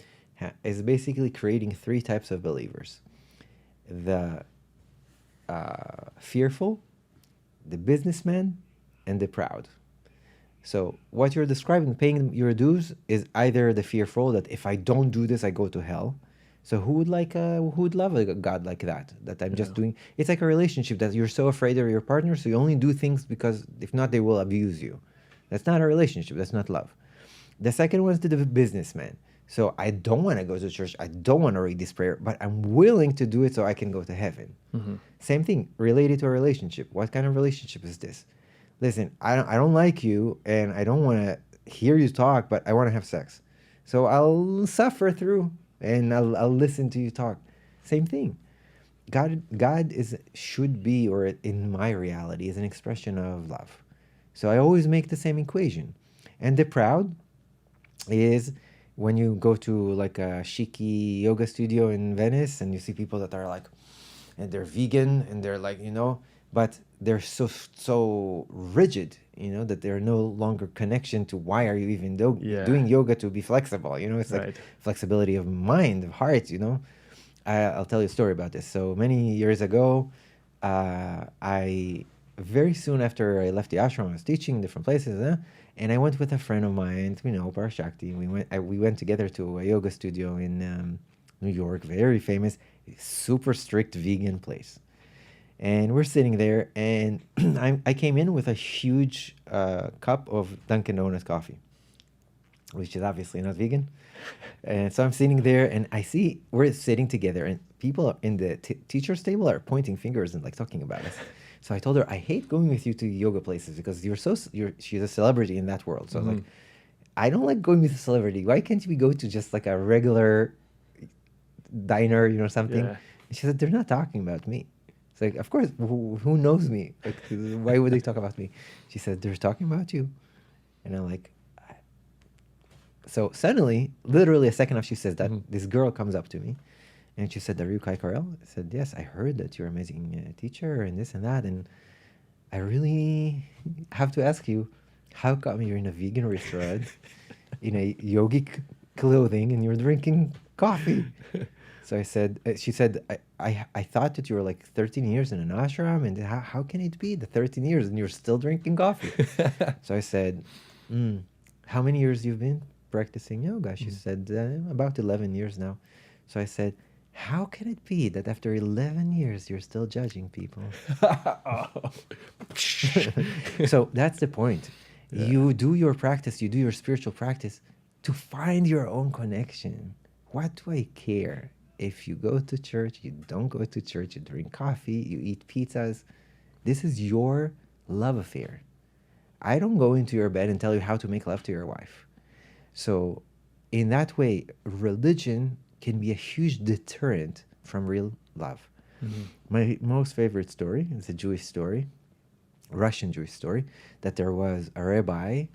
is basically creating three types of believers: the fearful, the businessman, and the proud. So what you're describing, paying your dues, is either the fearful, that if I don't do this, I go to hell. So who would love a God like that? That I'm just doing. It's like a relationship that you're so afraid of your partner, so you only do things because if not, they will abuse you. That's not a relationship. That's not love. The second one is the businessman. So I don't want to go to church. I don't want to read this prayer, but I'm willing to do it so I can go to heaven. Same thing related to a relationship. What kind of relationship is this? Listen, I don't like you, and I don't want to hear you talk, but I want to have sex. So I'll suffer through, and I'll listen to you talk. Same thing. God should be, or in my reality, is an expression of love. So I always make the same equation. And the proud is when you go to like a chic yoga studio in Venice, and you see people that are like, and they're vegan, and they're like, you know, but they're so rigid, you know, that they're no longer connection to why are you even doing yoga, to be flexible, you know. It's like flexibility of mind, of heart, you know. I'll tell you a story about this. So many years ago, I very soon after I left the ashram, I was teaching different places, and I went with a friend of mine, you know, Parashakti. We went together to a yoga studio in New York, very famous, super strict vegan place. And we're sitting there, and I came in with a huge cup of Dunkin' Donuts coffee, which is obviously not vegan. And so I'm sitting there, and I see we're sitting together, and people in the teacher's table are pointing fingers and like talking about us. So I told her, I hate going with you to yoga places because she's a celebrity in that world. So I was like, I don't like going with a celebrity. Why can't we go to just like a regular diner, you know, something? And she said, they're not talking about me. It's like, of course, who knows me? Like, why would they talk about me? She said, they're talking about you. And I'm like, so suddenly, literally a second after she says that, this girl comes up to me, and she said, are you Karrel? I said, yes, I heard that you're an amazing teacher and this and that, and I really have to ask you, how come you're in a vegan restaurant in a yogic clothing and you're drinking coffee? So I said, she said, I thought that you were like 13 years in an ashram, and how can it be the 13 years and you're still drinking coffee? So I said, how many years you've been practicing yoga? She said, about 11 years now. So I said, how can it be that after 11 years you're still judging people? So that's the point. Yeah. You do your practice, you do your spiritual practice to find your own connection. What do I care if you go to church, you don't go to church, you drink coffee, you eat pizzas? This is your love affair. I don't go into your bed and tell you how to make love to your wife. So, in that way, religion can be a huge deterrent from real love. Mhm. My most favorite story is a Jewish story, Russian Jewish story, that there was a rabbi.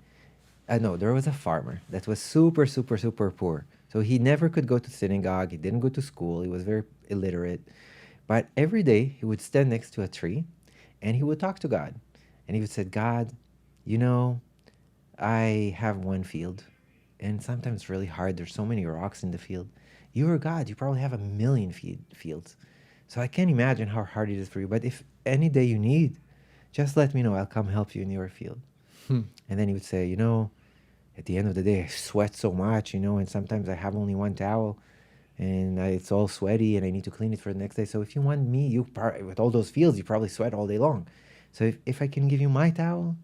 No, there was a farmer that was super, super, super poor. So he never could go to synagogue. He didn't go to school. He was very illiterate. But every day he would stand next to a tree and he would talk to God. And he would say, God, you know, I have one field and sometimes it's really hard. There's so many rocks in the field. You are God. You probably have a million fields. So I can't imagine how hard it is for you. But if any day you need, just let me know. I'll come help you in your field. Hmm. And then he would say, you know, at the end of the day, I sweat so much, you know, and sometimes I have only one towel and it's all sweaty and I need to clean it for the next day. So if you want me, with all those fields, you probably sweat all day long. So if I can give you my towel,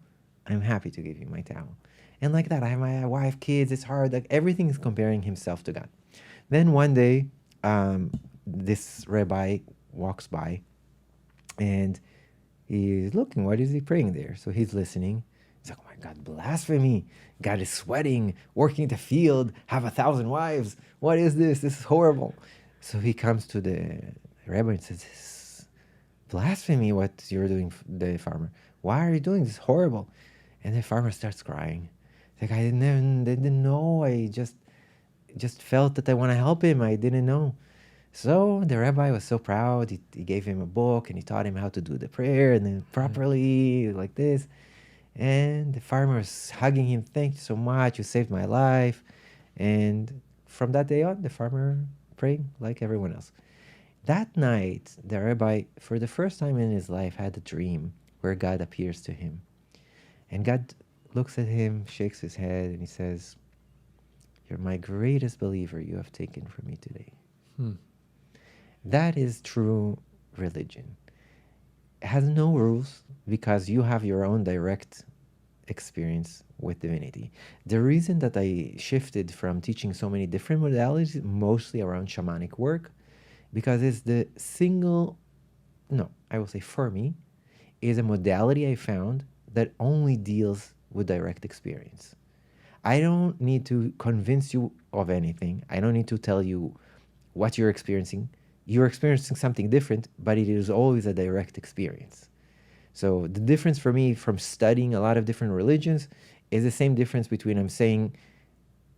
I'm happy to give you my towel. And like that, I have my wife, kids, it's hard. Like everything is comparing himself to God. Then one day, this rabbi walks by and he's looking, what is he praying there? So he's listening. He's like, oh my God, blasphemy. God is sweating, working the field, have 1,000 wives. What is this? This is horrible. So he comes to the rabbi and says, this is blasphemy what you're doing, the farmer. Why are you doing this? Horrible. And the farmer starts crying. He's like, I didn't know. I just felt that I want to help him. I didn't know. So the rabbi was so proud. He gave him a book and he taught him how to do the prayer and then properly like this. And the farmer was hugging him. Thank you so much. You saved my life. And from that day on, the farmer prayed like everyone else. That night, the rabbi, for the first time in his life, had a dream where God appears to him. And God looks at him, shakes his head, and he says, you're my greatest believer you have taken from me today. Hmm. That is true religion. It has no rules because you have your own direct experience with divinity. The reason that I shifted from teaching so many different modalities, mostly around shamanic work, because it's the I will say for me, is a modality I found that only deals with direct experience. I don't need to convince you of anything. I don't need to tell you what you're experiencing. You're experiencing something different, but it is always a direct experience. So the difference for me from studying a lot of different religions is the same difference between I'm saying,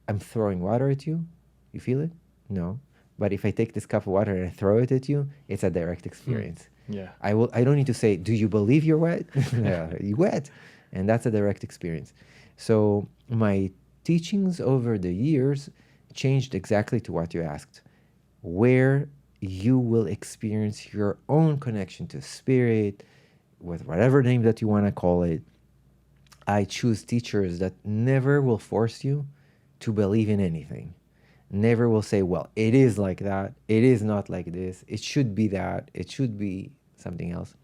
I'm throwing water at you. You feel it? No. But if I take this cup of water and I throw it at you, it's a direct experience. Yeah. I don't need to say, do you believe you're wet? Yeah, you're wet. And that's a direct experience. So my teachings over the years changed exactly to what you asked, where you will experience your own connection to spirit, with whatever name that you want to call it. I choose teachers that never will force you to believe in anything. Never will say, well, it is like that. It is not like this. It should be that. It should be something else.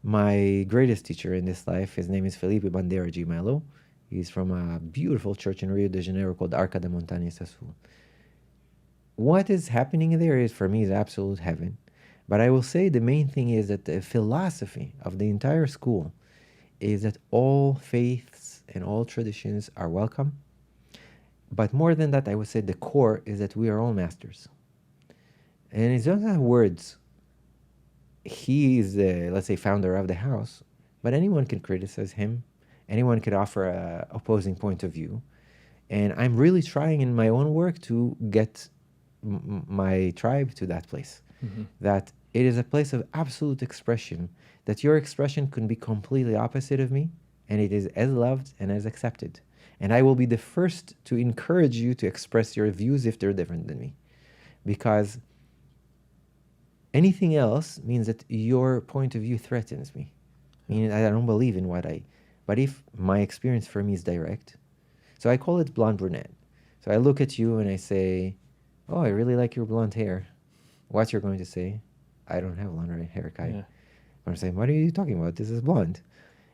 My greatest teacher in this life, his name is Felipe Bandeira de Melo. He's from a beautiful church in Rio de Janeiro called Arca da Montanha Azul. What is happening there is, for me, is absolute heaven. But I will say the main thing is that the philosophy of the entire school is that all faiths and all traditions are welcome. But more than that, I would say the core is that we are all masters. And it's not that words. He is the, let's say, founder of the house, but anyone can criticize him. Anyone could offer a opposing point of view. And I'm really trying in my own work to get my tribe to that place. Mm-hmm. That it is a place of absolute expression, that your expression can be completely opposite of me, and it is as loved and as accepted. And I will be the first to encourage you to express your views if they're different than me. Because anything else means that your point of view threatens me. Meaning I don't believe in but if my experience for me is direct, so I call it blonde brunette. So I look at you and I say, oh, I really like your blonde hair. what you're going to say, I don't have long hair, Kai. Yeah. I'm saying, what are you talking about? This is blonde.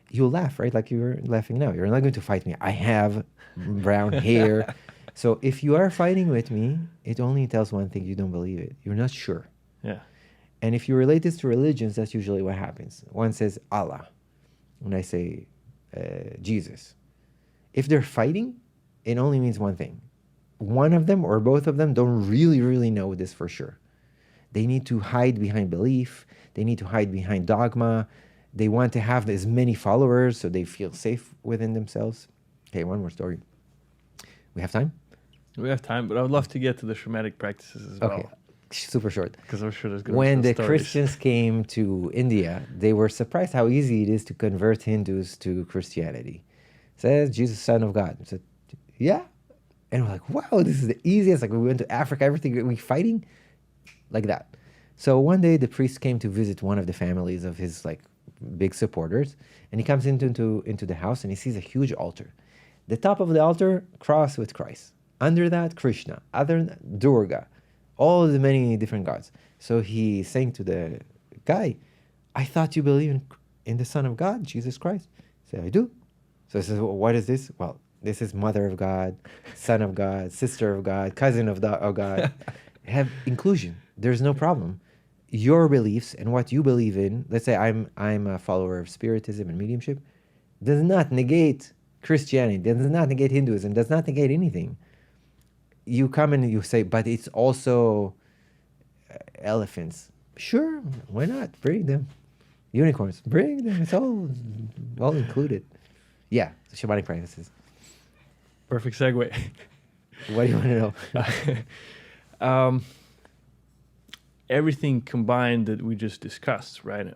You'll laugh, right? Like you're laughing now. You're not going to fight me. I have brown hair. So if you are fighting with me, it only tells one thing: you don't believe it. You're not sure. Yeah. And if you relate this to religions, that's usually what happens. One says Allah, and I say Jesus. If they're fighting, it only means one thing. One of them or both of them don't really know this for sure. They need to hide behind belief. They need to hide behind dogma. They want to have as many followers so they feel safe within themselves. Okay, one more story. We have time? We have time, but I would love to get to the shamanic practices as well. Okay, super short. Because I'm sure there's going to When be the stories. Christians came to India, they were surprised how easy it is to convert Hindus to Christianity. It says Jesus, Son of God. I said, yeah. And we're like, wow, this is the easiest. Like we went to Africa, everything, we fighting like that. So one day the priest came to visit one of the families of his like big supporters, and he comes into the house and he sees a huge altar. The top of the altar, cross with Christ. Under that, Krishna. Other than Durga. All the many different gods. So he saying to the guy, I thought you believe in the Son of God, Jesus Christ. I said, I do. So he says, well, what is this? Well, this is Mother of God, Son of God, Sister of God, Cousin of God. Have inclusion. There's no problem. Your beliefs and what you believe in, let's say I'm a follower of Spiritism and mediumship, does not negate Christianity, does not negate Hinduism, does not negate anything. You come and you say, but it's also elephants. Sure, why not? Bring them. Unicorns, bring them. It's all included. Yeah, shamanic practices. Perfect segue. What do you want to know? Everything combined that we just discussed, right?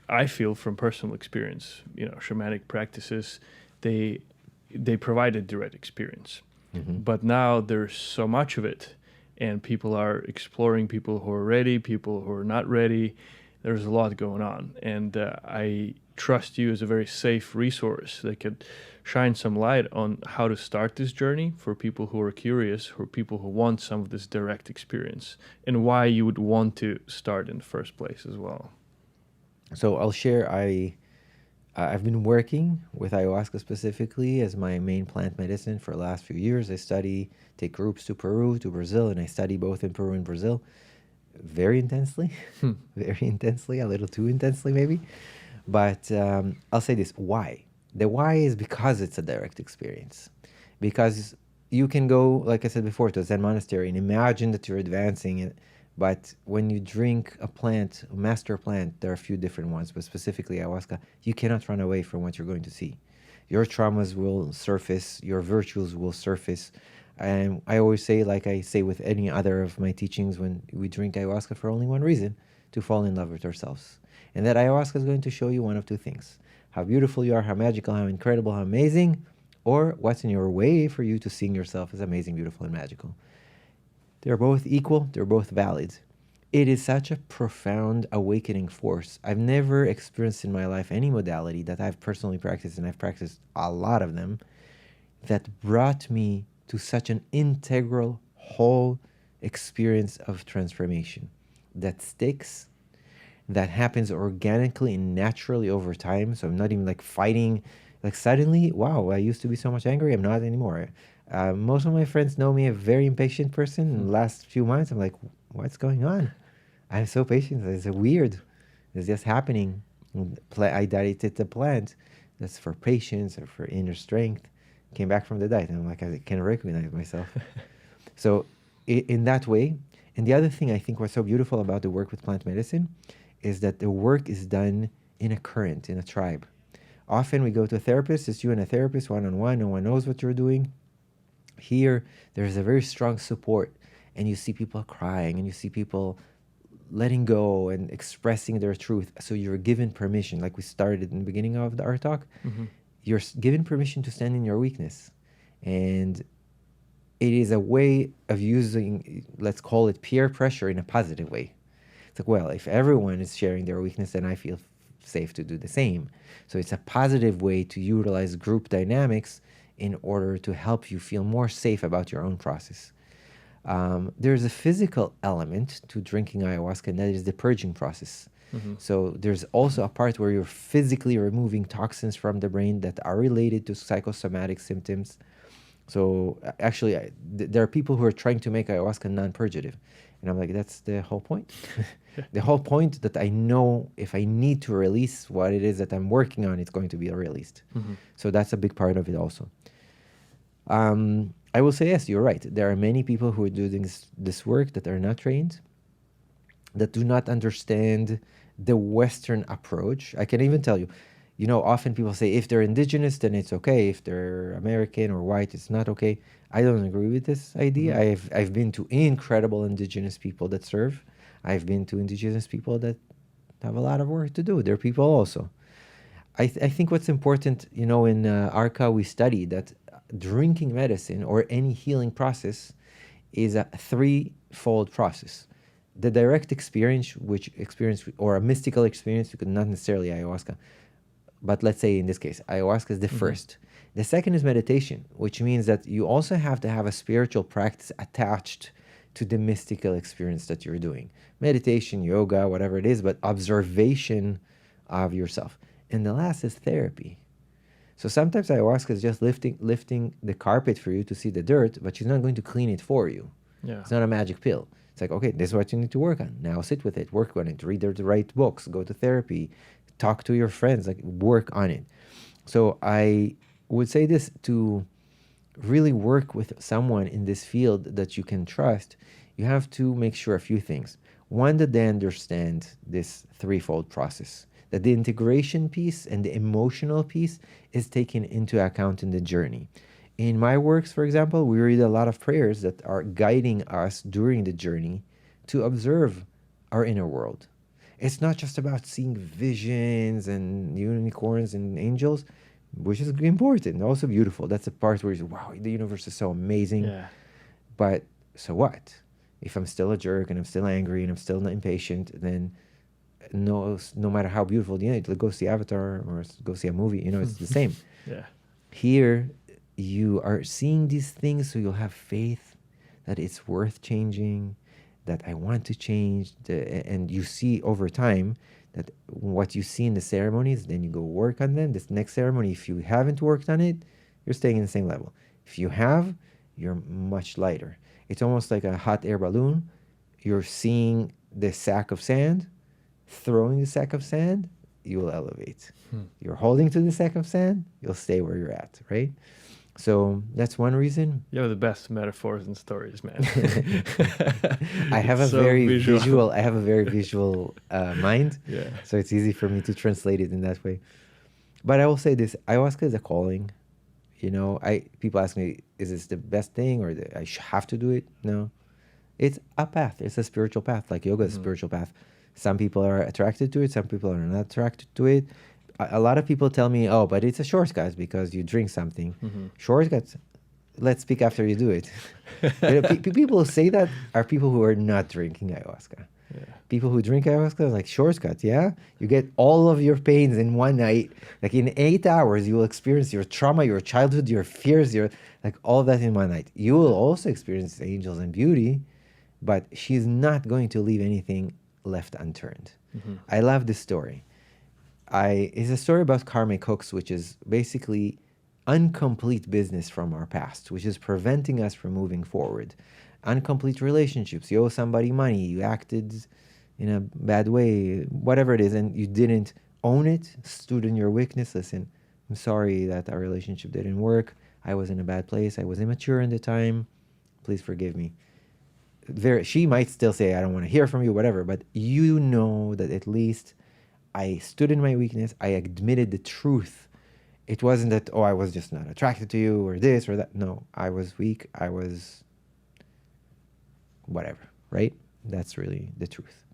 I feel from personal experience, shamanic practices, they provide a direct experience. Mm-hmm. But now there's so much of it, and people are exploring, people who are ready, people who are not ready. There's a lot going on, and I trust you as a very safe resource that could shine some light on how to start this journey for people who are curious, for people who want some of this direct experience, and why you would want to start in the first place as well. So I'll share, I've been working with ayahuasca specifically as my main plant medicine for the last few years. I take groups to Peru, to Brazil, and I study both in Peru and Brazil very intensely, very intensely, a little too intensely maybe. But I'll say this, why? The why is because it's a direct experience. Because you can go, like I said before, to a Zen monastery and imagine that you're advancing it. But when you drink a plant, a master plant, there are a few different ones, but specifically ayahuasca, you cannot run away from what you're going to see. Your traumas will surface, your virtues will surface. And I always say, like I say with any other of my teachings, when we drink ayahuasca for only one reason, to fall in love with ourselves. And that ayahuasca is going to show you one of two things: how beautiful you are, how magical, how incredible, how amazing, or what's in your way for you to seeing yourself as amazing, beautiful, and magical. They're both equal, they're both valid. It is such a profound awakening force. I've never experienced in my life any modality that I've personally practiced, and I've practiced a lot of them, that brought me to such an integral, whole experience of transformation that sticks, that happens organically and naturally over time. So I'm not even like fighting, like suddenly, wow, I used to be so much angry, I'm not anymore. Most of my friends know me a very impatient person. In the last few months, I'm like, what's going on? I'm so patient. It's weird. It's just happening. I dieted the plant that's for patience or for inner strength. Came back from the diet, and I'm like, I can recognize myself. So in that way. And the other thing I think what's so beautiful about the work with plant medicine is that the work is done in a current, in a tribe. Often we go to a therapist, it's you and a therapist, one-on-one, no one knows what you're doing. Here, there's a very strong support, and you see people crying, and you see people letting go and expressing their truth. So you're given permission, like we started in the beginning of our talk, you're given permission to stand in your weakness. And it is a way of using, let's call it peer pressure in a positive way. It's like, well, if everyone is sharing their weakness, then I feel safe to do the same. So it's a positive way to utilize group dynamics in order to help you feel more safe about your own process. There's a physical element to drinking ayahuasca, and that is the purging process. So there's also a part where you're physically removing toxins from the brain that are related to psychosomatic symptoms. So actually, there are people who are trying to make ayahuasca non-purgative. And I'm like, that's the whole point. The whole point that I know if I need to release what it is that I'm working on, it's going to be released. So that's a big part of it also. I will say, yes, you're right. There are many people who are doing this work that are not trained, that do not understand the Western approach. I can even tell you, often people say if they're indigenous, then it's okay. If they're American or white, it's not okay. I don't agree with this idea. I've been to incredible indigenous people that serve. I've been to indigenous people that have a lot of work to do. They're people also. I think what's important, in ARCA we study that drinking medicine or any healing process is a threefold process. The direct experience, or a mystical experience, you could not necessarily ayahuasca, but let's say in this case, ayahuasca is the first. The second is meditation, which means that you also have to have a spiritual practice attached to the mystical experience that you're doing. Meditation, yoga, whatever it is, but observation of yourself. And the last is therapy. So sometimes ayahuasca is just lifting the carpet for you to see the dirt, but she's not going to clean it for you. Yeah. It's not a magic pill. It's like, okay, this is what you need to work on. Now sit with it, work on it, read the right books, go to therapy, talk to your friends, like work on it. So I would say this: to really work with someone in this field that you can trust, you have to make sure a few things. One, that they understand this threefold process, that the integration piece and the emotional piece is taken into account in the journey. In my works, for example, we read a lot of prayers that are guiding us during the journey to observe our inner world. It's not just about seeing visions and unicorns and angels, which is important, also beautiful. That's the part where you say, wow, the universe is so amazing. Yeah. But so what? If I'm still a jerk and I'm still angry and I'm still not impatient, then no matter how beautiful, go see Avatar or go see a movie, it's the same. Yeah. Here, you are seeing these things, so you'll have faith that it's worth changing, that I want to change. And you see over time that what you see in the ceremonies, then you go work on them. This next ceremony, if you haven't worked on it, you're staying in the same level. If you have, you're much lighter. It's almost like a hot air balloon. You're seeing the sack of sand, throwing the sack of sand, you will elevate. You're holding to the sack of sand, you'll stay where you're at, right? So that's one reason. You have the best metaphors and stories, man. I have a so very visual. I have a very visual mind. Yeah. So it's easy for me to translate it in that way. But I will say this: ayahuasca is a calling. People ask me, is this the best thing, or I have to do it? No, it's a path. It's a spiritual path, like yoga is a spiritual path. Some people are attracted to it. Some people are not attracted to it. A lot of people tell me, oh, but it's a shortcut because you drink something. Shortcuts, let's speak after you do it. People who say that are people who are not drinking ayahuasca. Yeah. People who drink ayahuasca are like, shortcut, yeah? You get all of your pains in one night. Like in 8 hours, you will experience your trauma, your childhood, your fears, all of that in one night. You will also experience angels and beauty, but she's not going to leave anything left unturned. I love this story. It's a story about karmic hooks, which is basically incomplete business from our past, which is preventing us from moving forward. Incomplete relationships. You owe somebody money. You acted in a bad way, whatever it is, and you didn't own it, stood in your weakness. Listen, I'm sorry that our relationship didn't work. I was in a bad place. I was immature in the time. Please forgive me. She might still say, I don't want to hear from you, whatever, but you know that at least I stood in my weakness. I admitted the truth. It wasn't that, I was just not attracted to you or this or that. No, I was weak. I was whatever, right? That's really the truth.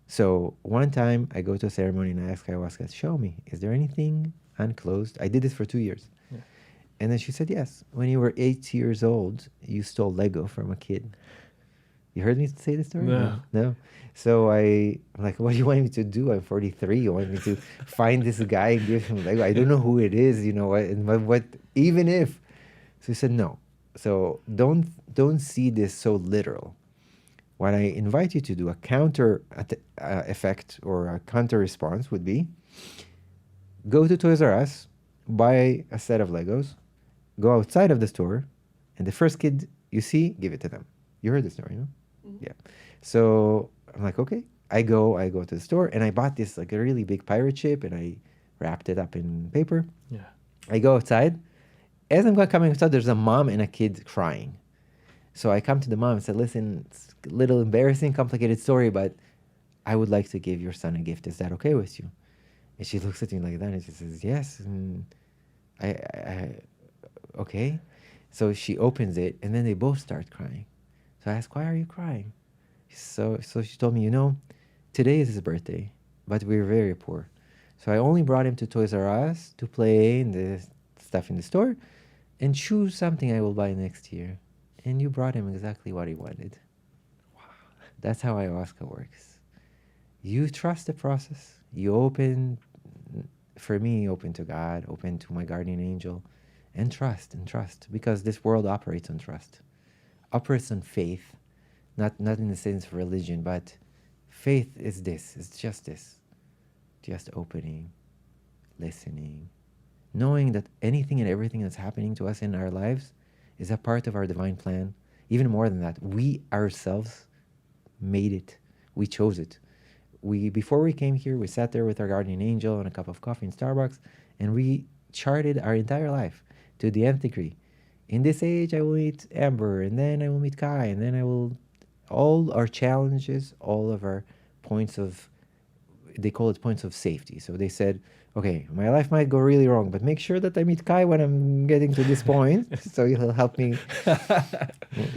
So one time I go to a ceremony and I ask ayahuasca, show me, is there anything unclosed? I did this for 2 years. Yeah. And then she said, yes. When you were 8 years old, you stole Lego from a kid. You heard me say this story? No. So I'm like, what do you want me to do? I'm 43. You want me to find this guy and give him Lego? I don't know who it is, what even if. So he said, no. So don't see this so literal. What I invite you to do, a counter effect or a counter response would be, go to Toys R Us, buy a set of Legos, go outside of the store, and the first kid you see, give it to them. You heard the story, no? Mm-hmm. Yeah. So I'm like, okay. I go to the store, and I bought this like a really big pirate ship, and I wrapped it up in paper. Yeah. I go outside. As I'm coming outside, there's a mom and a kid crying. So I come to the mom and said, listen, it's a little embarrassing, complicated story, but I would like to give your son a gift. Is that okay with you? And she looks at me like that, and she says, yes. And I okay. So she opens it, and then they both start crying. So I ask, why are you crying? So she told me, today is his birthday, but we're very poor. So I only brought him to Toys R Us to play in the stuff in the store and choose something I will buy next year. And you brought him exactly what he wanted. Wow. That's how ayahuasca works. You trust the process. You open, for me, open to God, open to my guardian angel, and trust, because this world operates on trust. Operates on faith, not in the sense of religion, but faith is this, it's just this. Just opening, listening, knowing that anything and everything that's happening to us in our lives is a part of our divine plan. Even more than that, we ourselves made it. We chose it. Before we came here, we sat there with our guardian angel and a cup of coffee in Starbucks, and we charted our entire life to the nth degree. In this age, I will meet Amber, and then I will meet Kai, and then I will... All our challenges, all of our points of... They call it points of safety. So they said, okay, my life might go really wrong, but make sure that I meet Kai when I'm getting to this point, so he'll help me.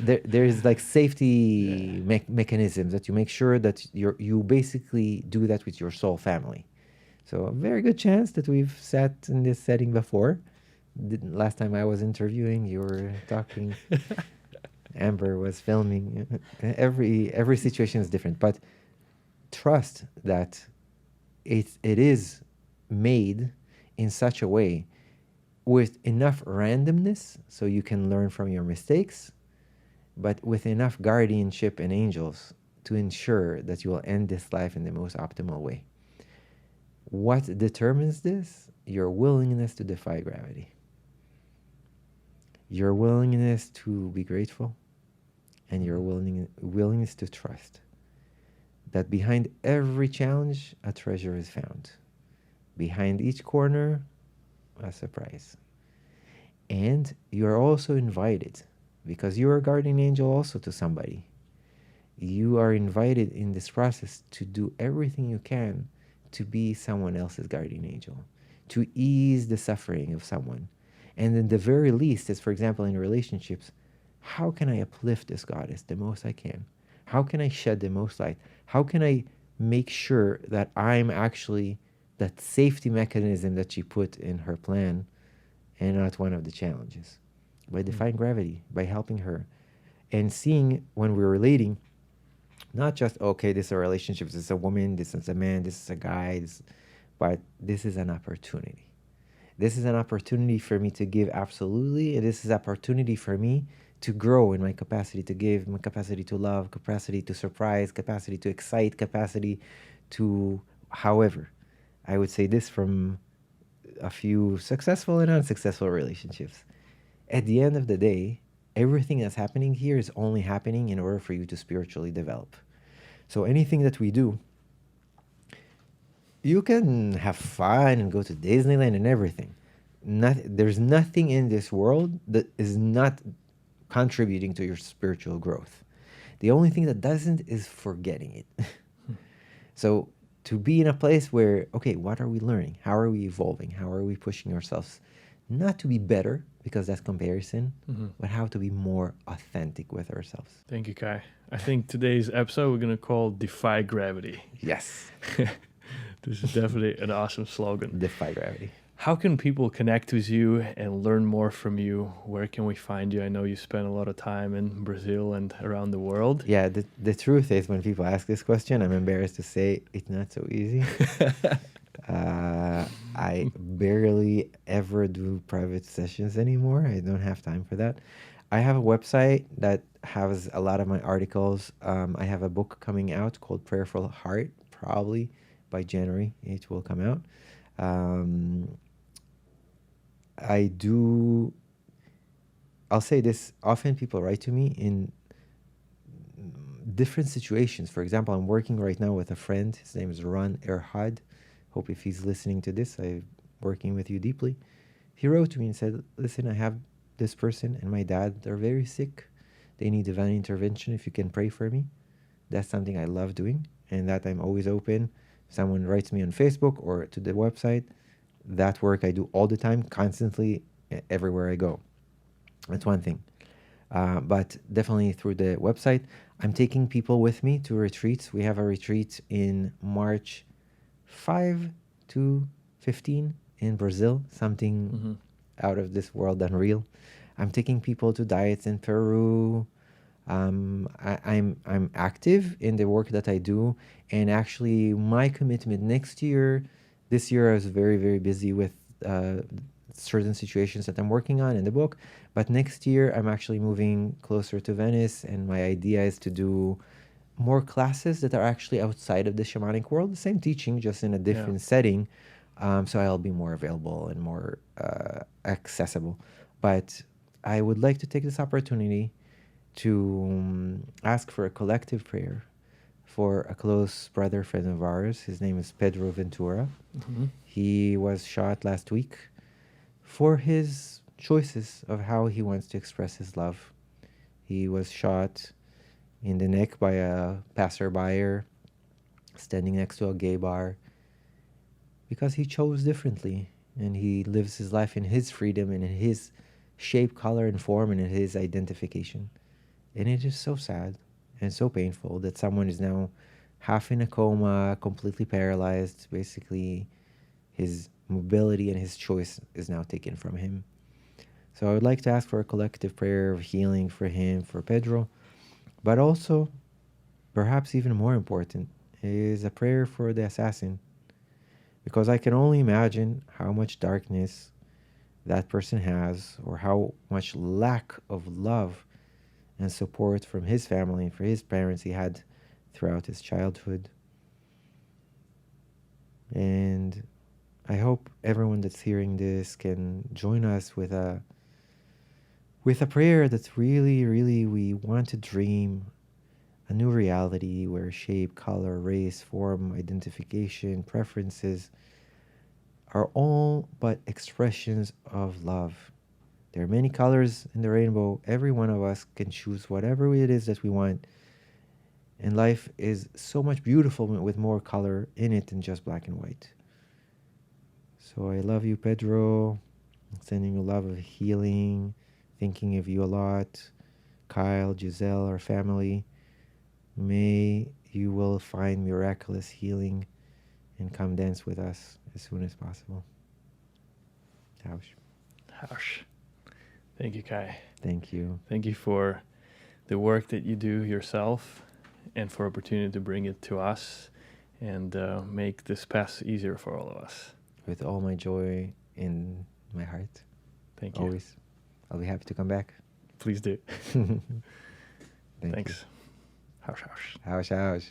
There's like safety mechanisms that you make sure that you basically do that with your soul family. So a very good chance that we've sat in this setting before. Last time I was interviewing, you were talking. Amber was filming. Every situation is different, but trust that it is made in such a way with enough randomness so you can learn from your mistakes, but with enough guardianship and angels to ensure that you will end this life in the most optimal way. What determines this? Your willingness to defy gravity. Your willingness to be grateful, and your willingness to trust that behind every challenge, a treasure is found. Behind each corner, a surprise. And you are also invited, because you are a guardian angel also to somebody. You are invited in this process to do everything you can to be someone else's guardian angel, to ease the suffering of someone. And in the very least, as for example in relationships, how can I uplift this goddess the most I can? How can I shed the most light? How can I make sure that I'm actually that safety mechanism that she put in her plan and not one of the challenges? By defying gravity, by helping her. And seeing when we're relating, not just, okay, this is a relationship, this is a woman, this is a man, this is a guy, but this is an opportunity. This is an opportunity for me to give absolutely, and this is an opportunity for me to grow in my capacity to give, my capacity to love, capacity to surprise, capacity to excite, capacity to, however. I would say this from a few successful and unsuccessful relationships. At the end of the day, everything that's happening here is only happening in order for you to spiritually develop. So anything that we do, you can have fun and go to Disneyland and everything. There's nothing in this world that is not contributing to your spiritual growth. The only thing that doesn't is forgetting it. So to be in a place where, okay, what are we learning? How are we evolving? How are we pushing ourselves? Not to be better, because that's comparison, but how to be more authentic with ourselves. Thank you, Kai. I think today's episode we're going to call Defy Gravity. Yes. This is definitely an awesome slogan. Defy gravity. How can people connect with you and learn more from you? Where can we find you? I know you spend a lot of time in Brazil and around the world. Yeah, the truth is, when people ask this question, I'm embarrassed to say it's not so easy. I barely ever do private sessions anymore. I don't have time for that. I have a website that has a lot of my articles. I have a book coming out called Prayerful Heart. Probably by January it will come out. Um, I do. I'll say this. Often people write to me in different situations. For example, I'm working right now with a friend. His name is Ron Erhad. Hope if he's listening to this, I'm working with you deeply. He wrote to me and said, listen, I have this person and my dad. They're very sick. They need divine intervention. If you can pray for me. That's something I love doing, and that I'm always open. Someone writes me on Facebook or to the website. That work I do all the time, constantly, everywhere I go. That's one thing. But definitely through the website. I'm taking people with me to retreats. We have a retreat in March 5 to 15 in Brazil, something out of this world, unreal. I'm taking people to diets in Peru. I'm active in the work that I do, and actually my commitment next year. This year I was very, very busy with certain situations that I'm working on in the book, but next year I'm actually moving closer to Venice, and my idea is to do more classes that are actually outside of the shamanic world, the same teaching, just in a different setting. So I'll be more available and more accessible. But I would like to take this opportunity to ask for a collective prayer for a close brother friend of ours. His name is Pedro Ventura. He was shot last week for his choices of how he wants to express his love. He was shot in the neck by a passerby standing next to a gay bar because he chose differently, and he lives his life in his freedom and in his shape, color, and form, and in his identification. And it is so sad and so painful that someone is now half in a coma, completely paralyzed. Basically, his mobility and his choice is now taken from him. So I would like to ask for a collective prayer of healing for him, for Pedro, but also, perhaps even more important, is a prayer for the assassin. Because I can only imagine how much darkness that person has, or how much lack of love and support from his family and for his parents he had throughout his childhood. And I hope everyone that's hearing this can join us with a prayer that's really, really, we want to dream a new reality where shape, color, race, form, identification, preferences are all but expressions of love. There are many colors in the rainbow. Every one of us can choose whatever it is that we want. And life is so much beautiful with more color in it than just black and white. So I love you, Pedro. I'm sending you love of healing, thinking of you a lot. Kyle, Giselle, our family. May you will find miraculous healing and come dance with us as soon as possible. Harsh. Thank you, Kai. Thank you. Thank you for the work that you do yourself and for opportunity to bring it to us and make this path easier for all of us. With all my joy in my heart. Thank you. Always. I'll be happy to come back. Please do. Thanks. Harsh. Ouch.